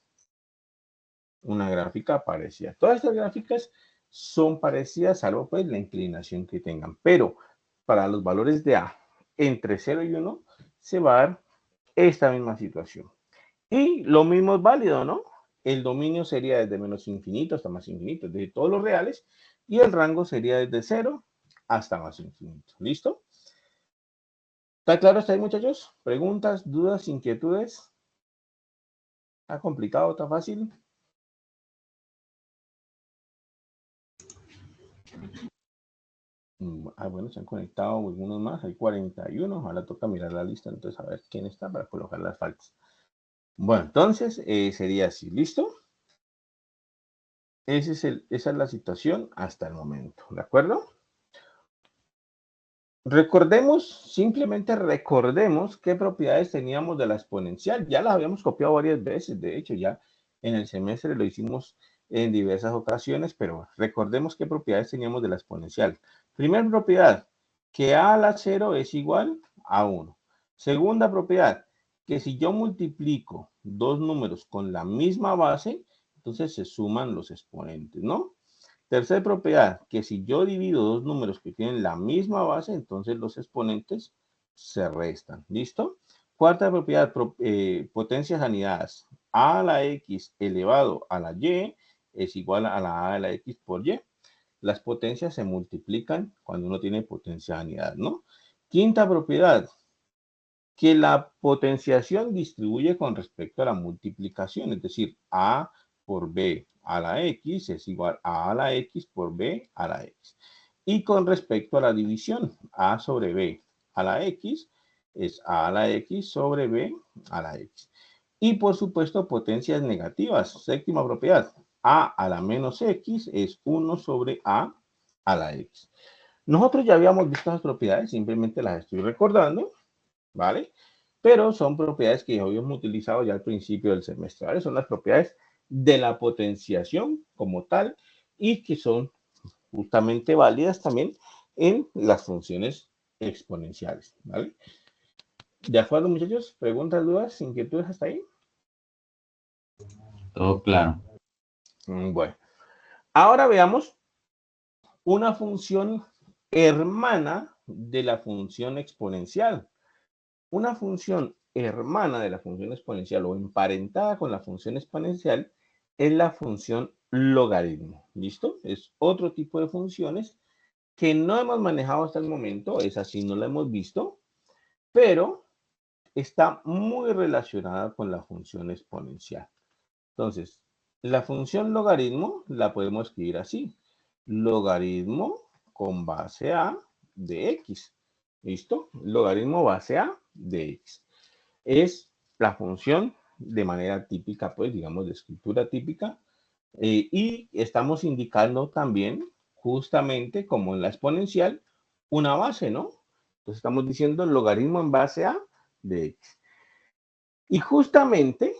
una gráfica parecida. Todas estas gráficas son parecidas, salvo pues la inclinación que tengan, pero para los valores de A entre 0 y 1 se va a dar esta misma situación. Y lo mismo es válido, ¿no? El dominio sería desde menos infinito hasta más infinito, desde todos los reales, y el rango sería desde 0 hasta más infinito. ¿Listo? ¿Está claro hasta ahí, muchachos? ¿Preguntas, dudas, inquietudes? ¿Está complicado? ¿Está fácil? Bueno, se han conectado algunos más. Hay 41. Ahora toca mirar la lista, entonces a ver quién está para colocar las faltas. Bueno, entonces sería así. ¿Listo? Esa es la situación hasta el momento. ¿De acuerdo? Recordemos, simplemente recordemos qué propiedades teníamos de la exponencial. Ya las habíamos copiado varias veces. De hecho, ya en el semestre lo hicimos en diversas ocasiones, pero recordemos qué propiedades teníamos de la exponencial. Primera propiedad, que a a la 0 es igual a 1. Segunda propiedad, que si yo multiplico dos números con la misma base, entonces se suman los exponentes, ¿no? Tercera propiedad, que si yo divido dos números que tienen la misma base, entonces los exponentes se restan, ¿listo? Cuarta propiedad, potencias anidadas. A a la x elevado a la y es igual a la a de la x por y. Las potencias se multiplican cuando uno tiene potencias anidadas, ¿no? Quinta propiedad, que la potenciación distribuye con respecto a la multiplicación, es decir, a por b a la x es igual a la x por b a la x. Y con respecto a la división, a sobre b a la x es a la x sobre b a la x. Y por supuesto, potencias negativas. Séptima propiedad, a la menos x es 1 sobre a la x. Nosotros ya habíamos visto las propiedades, simplemente las estoy recordando, ¿vale? Pero son propiedades que ya habíamos utilizado ya al principio del semestre, ¿vale? Son las propiedades de la potenciación como tal y que son justamente válidas también en las funciones exponenciales, ¿vale? ¿De acuerdo, muchachos? ¿Preguntas, dudas, inquietudes hasta ahí? Todo claro. Bueno, ahora veamos una función hermana de la función exponencial. Una función hermana de la función exponencial o emparentada con la función exponencial es la función logaritmo. ¿Listo? Es otro tipo de funciones que no hemos manejado hasta el momento, es así, no la hemos visto, pero está muy relacionada con la función exponencial. Entonces, la función logaritmo la podemos escribir así. Logaritmo con base a de x. ¿Listo? Logaritmo base a de x. Es la función de manera típica, pues digamos de escritura típica. Y estamos indicando también, justamente como en la exponencial, una base, ¿no? Entonces estamos diciendo logaritmo en base a de x. Y justamente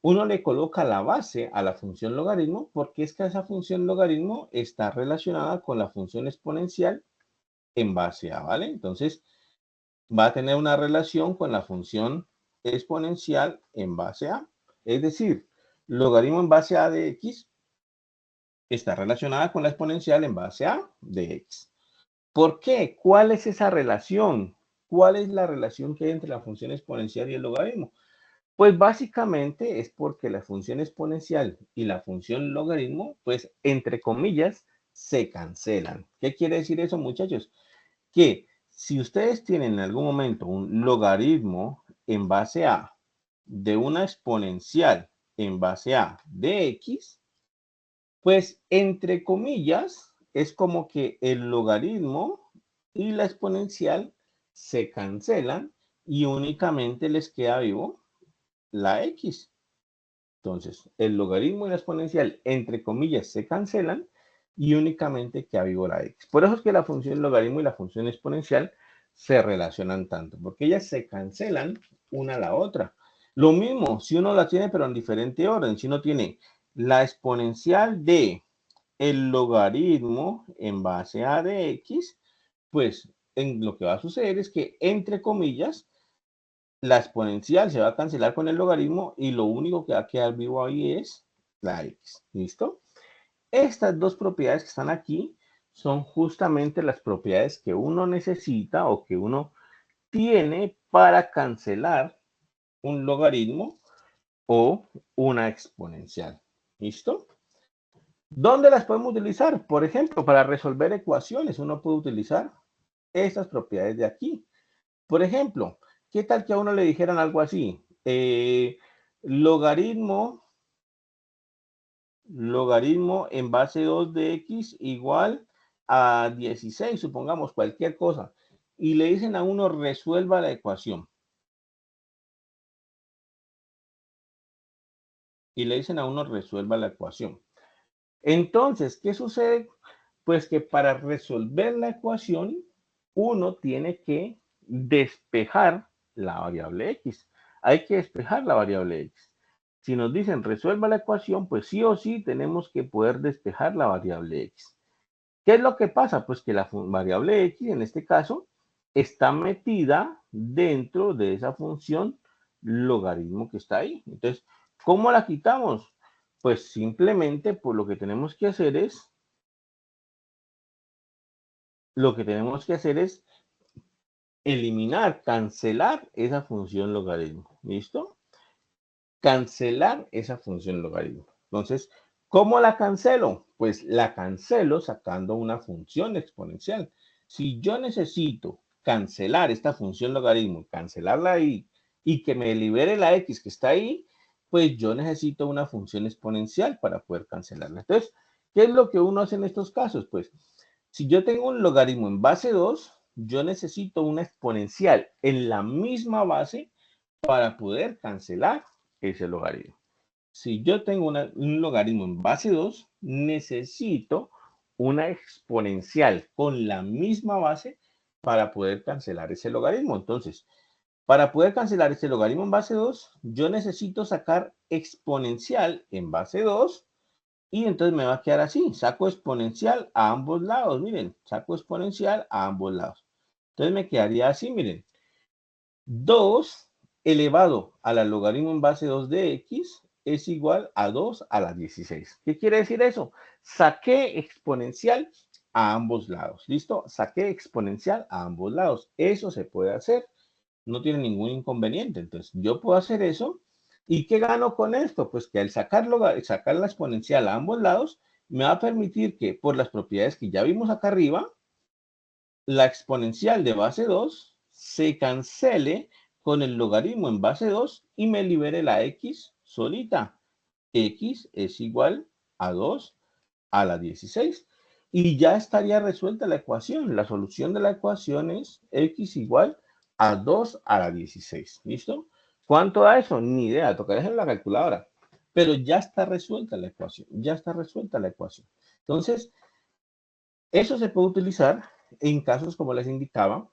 uno le coloca la base a la función logaritmo porque es que esa función logaritmo está relacionada con la función exponencial en base a, ¿vale? Entonces va a tener una relación con la función exponencial en base a. Es decir, logaritmo en base a de x está relacionada con la exponencial en base a de x. ¿Por qué? ¿Cuál es esa relación? ¿Cuál es la relación que hay entre la función exponencial y el logaritmo? Pues básicamente es porque la función exponencial y la función logaritmo, pues entre comillas, se cancelan. ¿Qué quiere decir eso, muchachos? Que si ustedes tienen en algún momento un logaritmo en base a de una exponencial en base a de x, pues entre comillas es como que el logaritmo y la exponencial se cancelan y únicamente les queda vivo la x. Entonces, el logaritmo y la exponencial, entre comillas, se cancelan y únicamente queda vivo la x. Por eso es que la función logaritmo y la función exponencial se relacionan tanto, porque ellas se cancelan una a la otra. Lo mismo si uno la tiene, pero en diferente orden. Si uno tiene la exponencial de el logaritmo en base a de x, pues lo que va a suceder es que, entre comillas, la exponencial se va a cancelar con el logaritmo y lo único que va a quedar vivo ahí es la x. ¿Listo? Estas dos propiedades que están aquí son justamente las propiedades que uno necesita o que uno tiene para cancelar un logaritmo o una exponencial. ¿Listo? ¿Dónde las podemos utilizar? Por ejemplo, para resolver ecuaciones, uno puede utilizar estas propiedades de aquí. Por ejemplo, ¿qué tal que a uno le dijeran algo así? Logaritmo en base 2 de x igual a 16, supongamos cualquier cosa. Y le dicen a uno resuelva la ecuación. Y le dicen a uno resuelva la ecuación. Entonces, ¿qué sucede? Pues que para resolver la ecuación, uno tiene que despejar la variable x. Hay que despejar la variable x. Si nos dicen resuelva la ecuación, pues sí o sí tenemos que poder despejar la variable x. ¿Qué es lo que pasa? Pues que la variable x, en este caso, está metida dentro de esa función logaritmo que está ahí. Entonces, ¿cómo la quitamos? Pues simplemente, pues lo que tenemos que hacer es eliminar, cancelar esa función logaritmo. ¿Listo? Cancelar esa función logaritmo. Entonces, ¿cómo la cancelo? Pues la cancelo sacando una función exponencial. Si yo necesito cancelar esta función logaritmo, cancelarla ahí y que me libere la x que está ahí, pues yo necesito una función exponencial para poder cancelarla. Entonces, ¿qué es lo que uno hace en estos casos? Pues, si yo tengo un logaritmo en base 2, yo necesito una exponencial en la misma base para poder cancelar ese logaritmo. Si yo tengo un logaritmo en base 2, necesito una exponencial con la misma base para poder cancelar ese logaritmo. Entonces, para poder cancelar ese logaritmo en base 2, yo necesito sacar exponencial en base 2 y entonces me va a quedar así. Saco exponencial a ambos lados. Miren, saco exponencial a ambos lados. Entonces me quedaría así, miren. 2 elevado a la logaritmo en base 2 de x es igual a 2 a la 16. ¿Qué quiere decir eso? Saqué exponencial a ambos lados. ¿Listo? Saqué exponencial a ambos lados. Eso se puede hacer. No tiene ningún inconveniente. Entonces, yo puedo hacer eso. ¿Y qué gano con esto? Pues que al sacar la exponencial a ambos lados, me va a permitir que, por las propiedades que ya vimos acá arriba, la exponencial de base 2 se cancele con el logaritmo en base 2 y me libere la x solita. X es igual a 2 a la 16. Y ya estaría resuelta la ecuación. La solución de la ecuación es x igual a 2 a la 16. ¿Listo? ¿Cuánto da eso? Ni idea. Tocaría hacer la calculadora. Pero ya está resuelta la ecuación. Ya está resuelta la ecuación. Entonces, eso se puede utilizar en casos como les indicaba,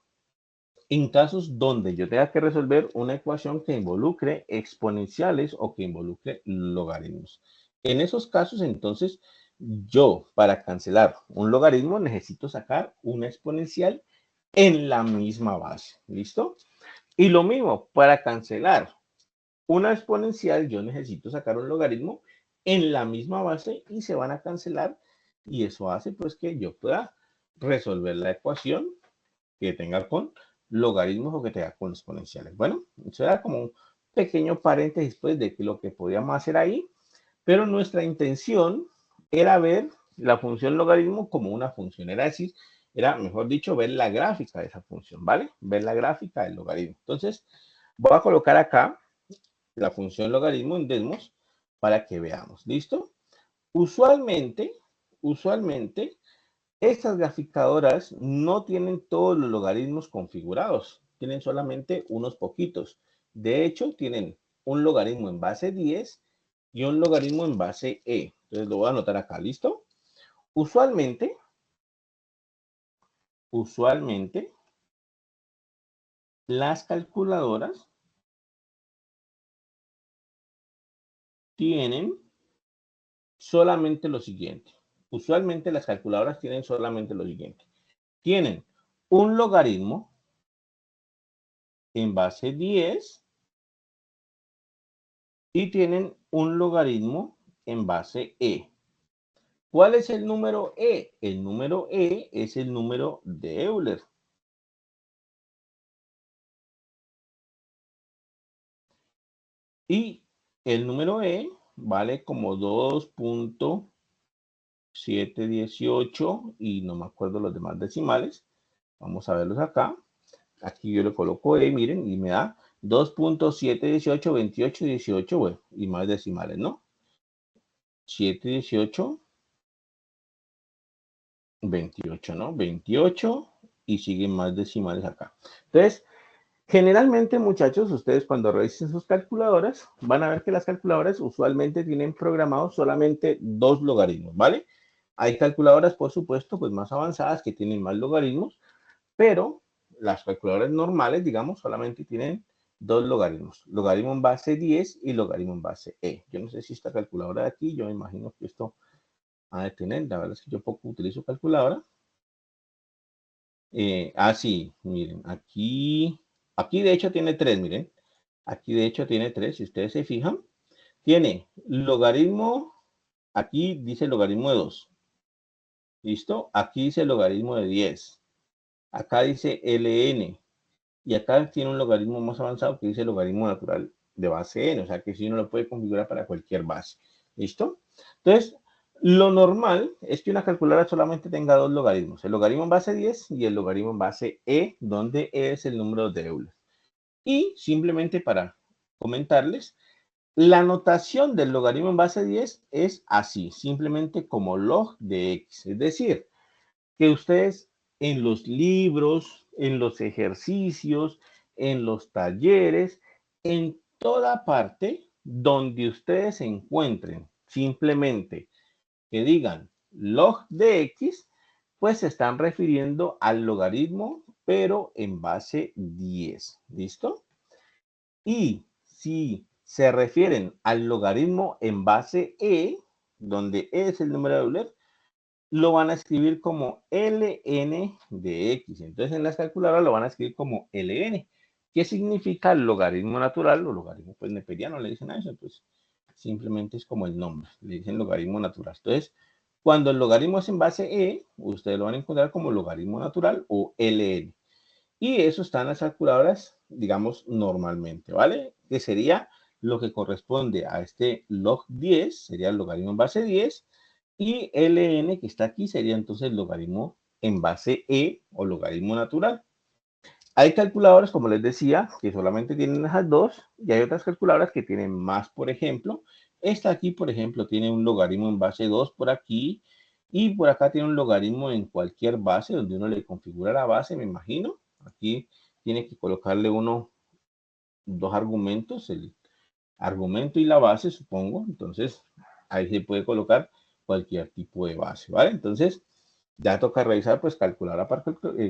en casos donde yo tenga que resolver una ecuación que involucre exponenciales o que involucre logaritmos. En esos casos, entonces, yo para cancelar un logaritmo necesito sacar una exponencial en la misma base. ¿Listo? Y lo mismo, para cancelar una exponencial, yo necesito sacar un logaritmo en la misma base y se van a cancelar. Y eso hace pues que yo pueda resolver la ecuación que tenga con logaritmos o que tenga con exponenciales. Bueno, eso era como un pequeño paréntesis pues de lo que podíamos hacer ahí, pero nuestra intención era ver la función logaritmo como una función, era decir, era, mejor dicho, ver la gráfica de esa función, ¿vale? Ver la gráfica del logaritmo. Entonces, voy a colocar acá la función logaritmo en Desmos para que veamos, ¿listo? Usualmente, estas graficadoras no tienen todos los logaritmos configurados, tienen solamente unos poquitos. De hecho, tienen un logaritmo en base 10 y un logaritmo en base e. Entonces lo voy a anotar acá, ¿listo? Usualmente, las calculadoras tienen solamente lo siguiente. Usualmente las calculadoras tienen solamente lo siguiente. Tienen un logaritmo en base 10 y tienen un logaritmo en base e. ¿Cuál es el número e? El número e es el número de Euler. Y el número e vale como 2.718 y no me acuerdo los demás decimales. Vamos a verlos acá. Aquí yo le coloco e, miren, y me da 2.718, 28, 18, bueno, y más decimales, ¿no? 7, 18, 28, ¿no? 28 y siguen más decimales acá. Entonces, generalmente, muchachos, ustedes cuando revisen sus calculadoras, van a ver que las calculadoras usualmente tienen programados solamente 2 logaritmos, ¿vale? Hay calculadoras, por supuesto, pues más avanzadas que tienen más logaritmos, pero las calculadoras normales, digamos, solamente tienen dos logaritmos. Logaritmo en base 10 y logaritmo en base e. Yo no sé si esta calculadora de aquí, yo me imagino que esto ha de tener. La verdad es que yo poco utilizo calculadora. Sí, miren, aquí de hecho tiene 3, miren. Aquí de hecho tiene 3, si ustedes se fijan. Tiene logaritmo, aquí dice logaritmo de 2. ¿Listo? Aquí dice logaritmo de 10. Acá dice ln. Y acá tiene un logaritmo más avanzado que dice logaritmo natural de base n. O sea que si uno lo puede configurar para cualquier base. ¿Listo? Entonces, lo normal es que una calculadora solamente tenga dos logaritmos. El logaritmo en base 10 y el logaritmo en base e, donde e es el número de Euler. Y simplemente para comentarles, la notación del logaritmo en base 10 es así, simplemente como log de x. Es decir, que ustedes en los libros, en los ejercicios, en los talleres, en toda parte donde ustedes se encuentren, simplemente que digan log de x, pues se están refiriendo al logaritmo, pero en base 10. ¿Listo? Y si se refieren al logaritmo en base e, donde e es el número de Euler, lo van a escribir como ln de x. Entonces en las calculadoras lo van a escribir como ln. ¿Qué significa logaritmo natural o logaritmo pues neperiano? Le dicen a eso. Pues simplemente es como el nombre. Le dicen logaritmo natural. Entonces, cuando el logaritmo es en base e, ustedes lo van a encontrar como logaritmo natural o ln. Y eso está en las calculadoras, digamos, normalmente, ¿vale? Que sería lo que corresponde a este log 10, sería el logaritmo en base 10, y ln, que está aquí, sería entonces el logaritmo en base e o logaritmo natural. Hay calculadoras, como les decía, que solamente tienen esas dos, y hay otras calculadoras que tienen más, por ejemplo. Esta aquí, por ejemplo, tiene un logaritmo en base 2 por aquí, y por acá tiene un logaritmo en cualquier base, donde uno le configura la base, me imagino. Aquí tiene que colocarle dos argumentos, el argumento y la base, supongo. Entonces, ahí se puede colocar cualquier tipo de base, ¿vale? Entonces, ya toca revisar, pues, calculadora por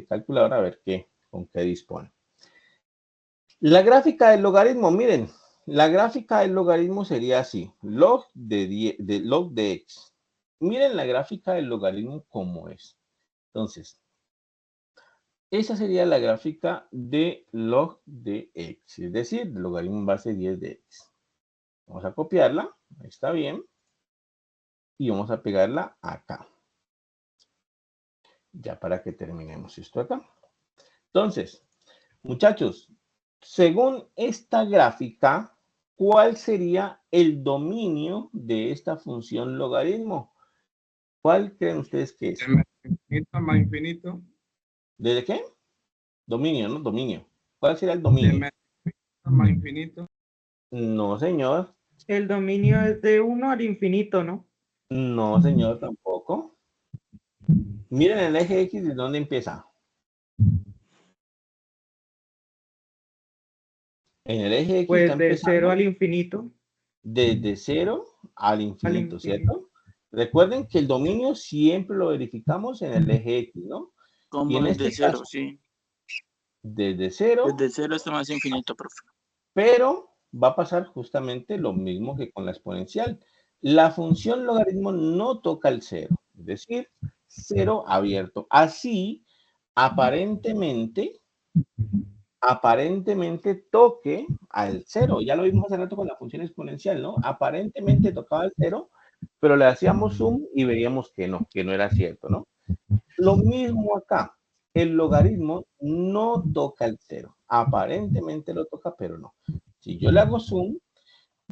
calculadora, a ver con qué dispone. La gráfica del logaritmo, miren, la gráfica del logaritmo sería así, log de x. Miren la gráfica del logaritmo cómo es. Entonces, esa sería la gráfica de log de x, es decir, el logaritmo en base 10 de x. Vamos a copiarla, ahí está bien, y vamos a pegarla acá. Ya para que terminemos esto acá. Entonces, muchachos, según esta gráfica, ¿cuál sería el dominio de esta función logaritmo? ¿Cuál creen ustedes que es? De menos infinito más infinito. ¿Desde qué? Dominio, ¿no? Dominio. ¿Cuál sería el De dominio? menos infinito más infinito. No, señor. El dominio es de 1 al infinito, ¿no? No, señor, tampoco. Miren el eje X, ¿de dónde empieza? En el eje X Pues está de 0 empezando al infinito. desde 0 al infinito, infinito. ¿cierto? Recuerden que el dominio siempre lo verificamos en el eje X, ¿no? Y Como en desde este cero, caso, sí. desde 0, Desde cero hasta más infinito, profe. pero va a pasar justamente lo mismo que con la exponencial. La función logaritmo no toca el 0, es decir, 0 abierto. Así, aparentemente toque al 0. Ya lo vimos hace rato con la función exponencial, ¿no? Aparentemente tocaba el 0, pero le hacíamos zoom y veíamos que no era cierto, ¿no? Lo mismo acá. El logaritmo no toca el 0. Aparentemente lo toca, pero no. Si yo le hago zoom,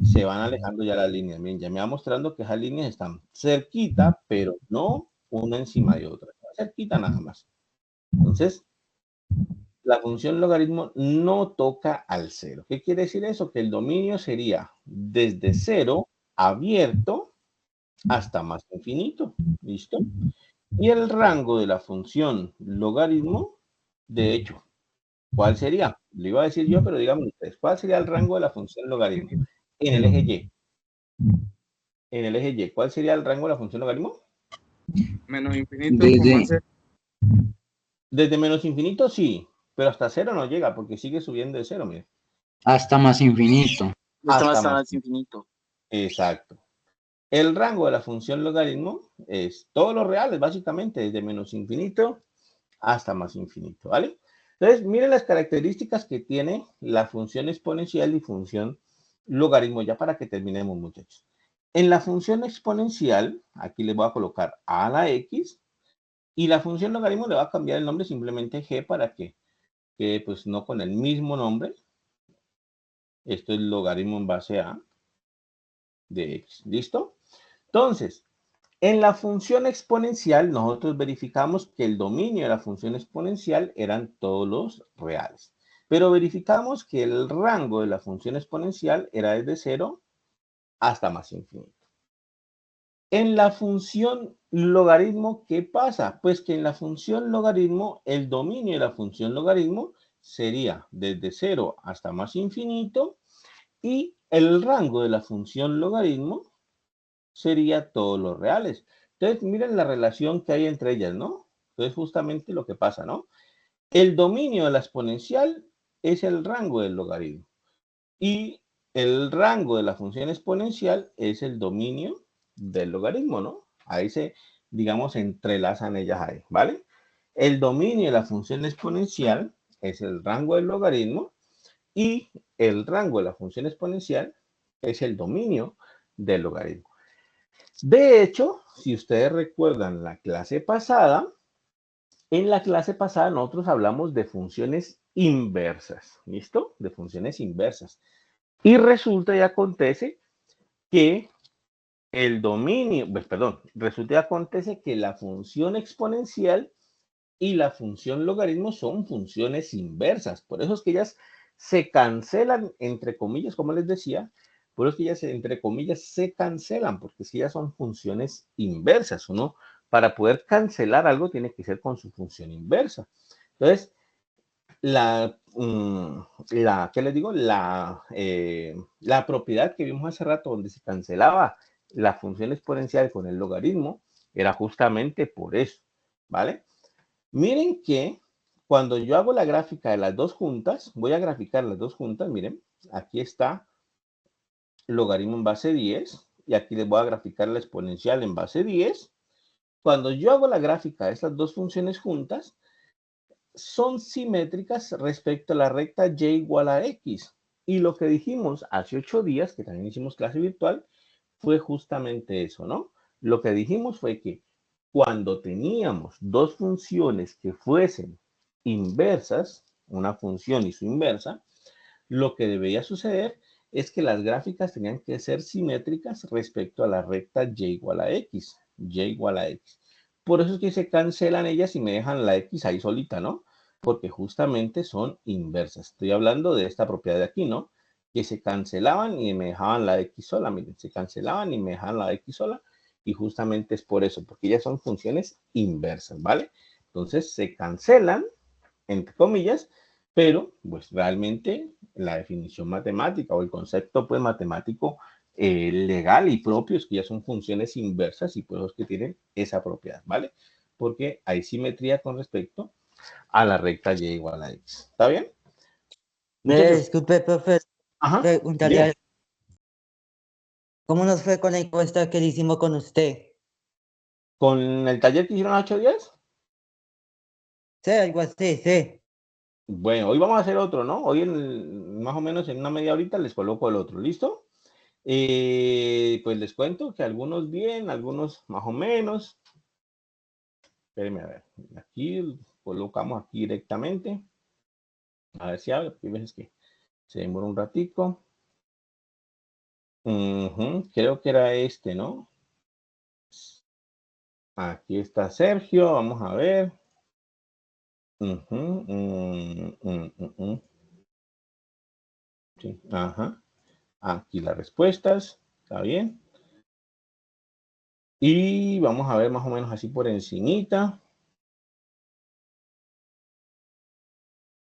se van alejando ya las líneas. Miren, ya me va mostrando que esas líneas están cerquita, pero no una encima de otra. Cerquita nada más. Entonces, la función logaritmo no toca al 0. ¿Qué quiere decir eso? Que el dominio sería desde 0 abierto hasta más infinito. ¿Listo? Y el rango de la función logaritmo, de hecho, ¿cuál sería? Lo iba a decir yo, pero díganme ustedes, ¿cuál sería el rango de la función logaritmo? En el eje Y. En el eje Y, ¿cuál sería el rango de la función logaritmo? Menos infinito como hacer. Desde menos infinito sí, pero hasta 0 no llega porque sigue subiendo de 0, mire. Hasta más infinito. Hasta más infinito. Exacto. El rango de la función logaritmo es todos los reales, básicamente, desde menos infinito hasta más infinito, ¿vale? Entonces, miren las características que tiene la función exponencial y función logaritmo, ya para que terminemos, muchachos. En la función exponencial, aquí les voy a colocar a la x, y la función logaritmo le va a cambiar el nombre simplemente g para que quede pues no con el mismo nombre. Esto es logaritmo en base a de x, ¿listo? Entonces, en la función exponencial, nosotros verificamos que el dominio de la función exponencial eran todos los reales. Pero verificamos que el rango de la función exponencial era desde 0 hasta más infinito. En la función logaritmo, ¿qué pasa? Pues que en la función logaritmo, el dominio de la función logaritmo sería desde 0 hasta más infinito y el rango de la función logaritmo sería todos los reales. Entonces, miren la relación que hay entre ellas, ¿no? Entonces, justamente lo que pasa, ¿no? El dominio de la exponencial es el rango del logaritmo. Y el rango de la función exponencial es el dominio del logaritmo, ¿no? Ahí se, digamos, entrelazan ellas ahí, ¿vale? El dominio de la función exponencial es el rango del logaritmo y el rango de la función exponencial es el dominio del logaritmo. De hecho, si ustedes recuerdan la clase pasada, en la clase pasada nosotros hablamos de funciones inversas, ¿listo? De funciones inversas. Y resulta y acontece que el dominio, pues perdón, resulta y acontece que la función exponencial y la función logaritmo son funciones inversas. Por eso es que ellas se cancelan, entre comillas, como les decía, por eso es que ellas, entre comillas, se cancelan, porque si ellas son funciones inversas. Uno, para poder cancelar algo, tiene que ser con su función inversa. Entonces, ¿qué les digo? La propiedad que vimos hace rato donde se cancelaba la función exponencial con el logaritmo era justamente por eso, ¿vale? Miren que cuando yo hago la gráfica de las dos juntas, voy a graficar las dos juntas, miren, aquí está logaritmo en base 10 y aquí les voy a graficar la exponencial en base 10. Cuando yo hago la gráfica de estas dos funciones juntas, son simétricas respecto a la recta y igual a x. Y lo que dijimos hace 8 días, que también hicimos clase virtual, fue justamente eso, ¿no? Lo que dijimos fue que cuando teníamos dos funciones que fuesen inversas, una función y su inversa, lo que debería suceder es que las gráficas tenían que ser simétricas respecto a la recta y igual a x. Y igual a x. Por eso es que se cancelan ellas y me dejan la x ahí solita, ¿no? Porque justamente son inversas. Estoy hablando de esta propiedad de aquí, ¿no? Que se cancelaban y me dejaban la x sola. Miren, se cancelaban y me dejaban la x sola. Y justamente es por eso, porque ellas son funciones inversas, ¿vale? Entonces se cancelan, entre comillas, pero pues realmente la definición matemática o el concepto pues matemático legal y propio es que ya son funciones inversas y por eso es que tienen esa propiedad, ¿vale? Porque hay simetría con respecto a la recta y igual a x. ¿Está bien? Disculpe, profe, Ajá. preguntaría, Bien. ¿cómo nos fue con la encuesta que le hicimos con usted? ¿Con el taller que hicieron a 8 días? Sí, algo así, sí. Bueno, hoy vamos a hacer otro, ¿no? Hoy más o menos en una media horita les coloco el otro, ¿listo? Pues les cuento que algunos bien, algunos más o menos. Espérenme a ver, aquí colocamos aquí directamente. A ver si abre, porque hay veces que se demora un ratico. Creo que era este, ¿no? Aquí está Sergio, vamos a ver. Sí, ajá. Aquí las respuestas, ¿está bien? Y vamos a ver más o menos así por encimita.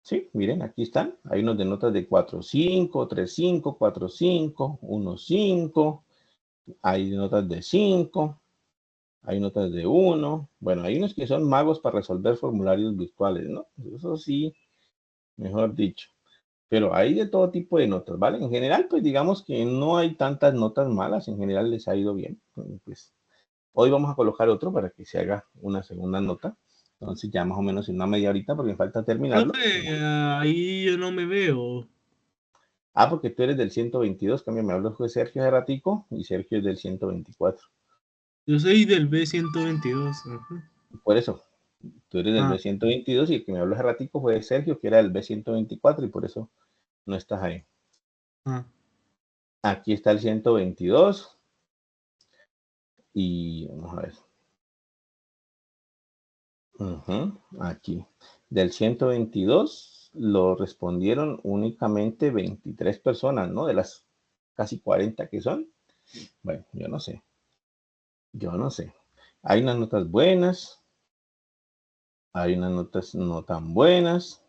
Sí, miren, aquí están. Hay unos de notas de 4.5, 3.5, 4.5, 1.5. Hay notas de 5. Hay notas de 1. Bueno, hay unos que son magos para resolver formularios virtuales, ¿no? Eso sí, mejor dicho. Pero hay de todo tipo de notas, ¿vale? En general, pues digamos que no hay tantas notas malas, en general les ha ido bien. Pues hoy vamos a colocar otro para que se haga una segunda nota. Entonces ya más o menos en una media horita porque me falta terminarlo. Ahí yo no me veo. Ah, porque tú eres del 122, también me habló de Sergio hace ratico y Sergio es del 124. Yo soy del B122. Ajá. Por eso, tú eres del B122 y el que me habló hace ratico fue Sergio, que era del B124 y por eso no estás ahí. Aquí está el 122 y vamos a ver. Aquí. Del 122 lo respondieron únicamente 23 personas, ¿no? De las casi 40 que son. Bueno, yo no sé. Yo no sé. Hay unas notas buenas. Hay unas notas no tan buenas.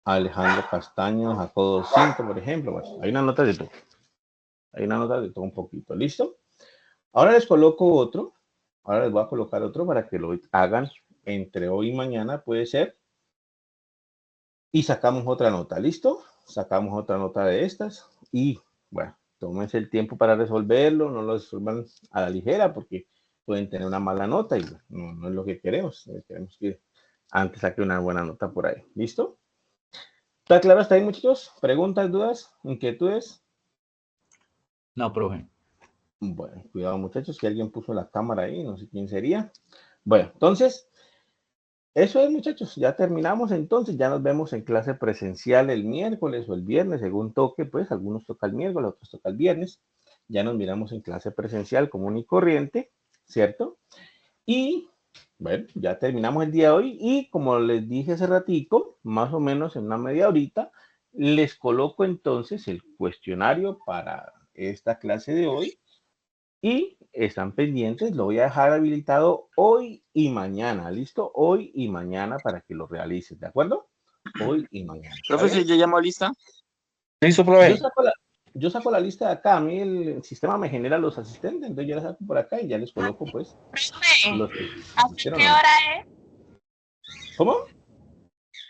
Alejandro Castaño sacó 5, por ejemplo. Bueno, hay unas notas de todo. Hay unas notas de todo un poquito. ¿Listo? Ahora les coloco otro. Ahora les voy a colocar otro para que lo hagan entre hoy y mañana, puede ser. Y sacamos otra nota. ¿Listo? Sacamos otra nota de estas. Y, bueno, tómense el tiempo para resolverlo. No lo resuelvan a la ligera porque pueden tener una mala nota y no es lo que queremos. Queremos que antes saque una buena nota por ahí. ¿Listo? ¿Está claro hasta ahí, muchachos? ¿Preguntas, dudas, inquietudes? No, profe. Bueno, cuidado, muchachos, que alguien puso la cámara ahí, no sé quién sería. Bueno, entonces, eso es, muchachos, ya terminamos, entonces ya nos vemos en clase presencial el miércoles o el viernes, según toque, pues algunos toca el miércoles, otros toca el viernes. Ya nos miramos en clase presencial común y corriente, ¿cierto? Y, bueno, ya terminamos el día de hoy y como les dije hace ratico, más o menos en una media horita, les coloco entonces el cuestionario para esta clase de hoy. Y están pendientes, lo voy a dejar habilitado hoy y mañana, ¿listo? Hoy y mañana para que lo realices, ¿de acuerdo? Hoy y mañana. Profe, ¿sí ya llamó lista? Listo, profe. Yo saco la lista de acá, a mí el sistema me genera los asistentes, entonces yo la saco por acá y ya les coloco, pues. ¿Hasta qué hora es? ¿Cómo?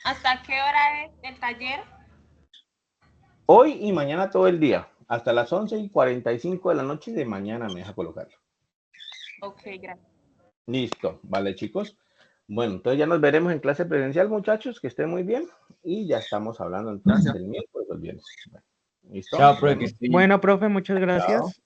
¿Hasta qué hora es el taller? Hoy y mañana todo el día. Hasta las 11:45 de la noche de mañana me deja colocarlo. Ok, gracias. Listo, vale, chicos. Bueno, entonces ya nos veremos en clase presencial, muchachos, que estén muy bien. Y ya estamos hablando entonces el miércoles o el viernes. Bueno, ¿listo? Chao, profe. Bueno, profe, muchas gracias. Chao.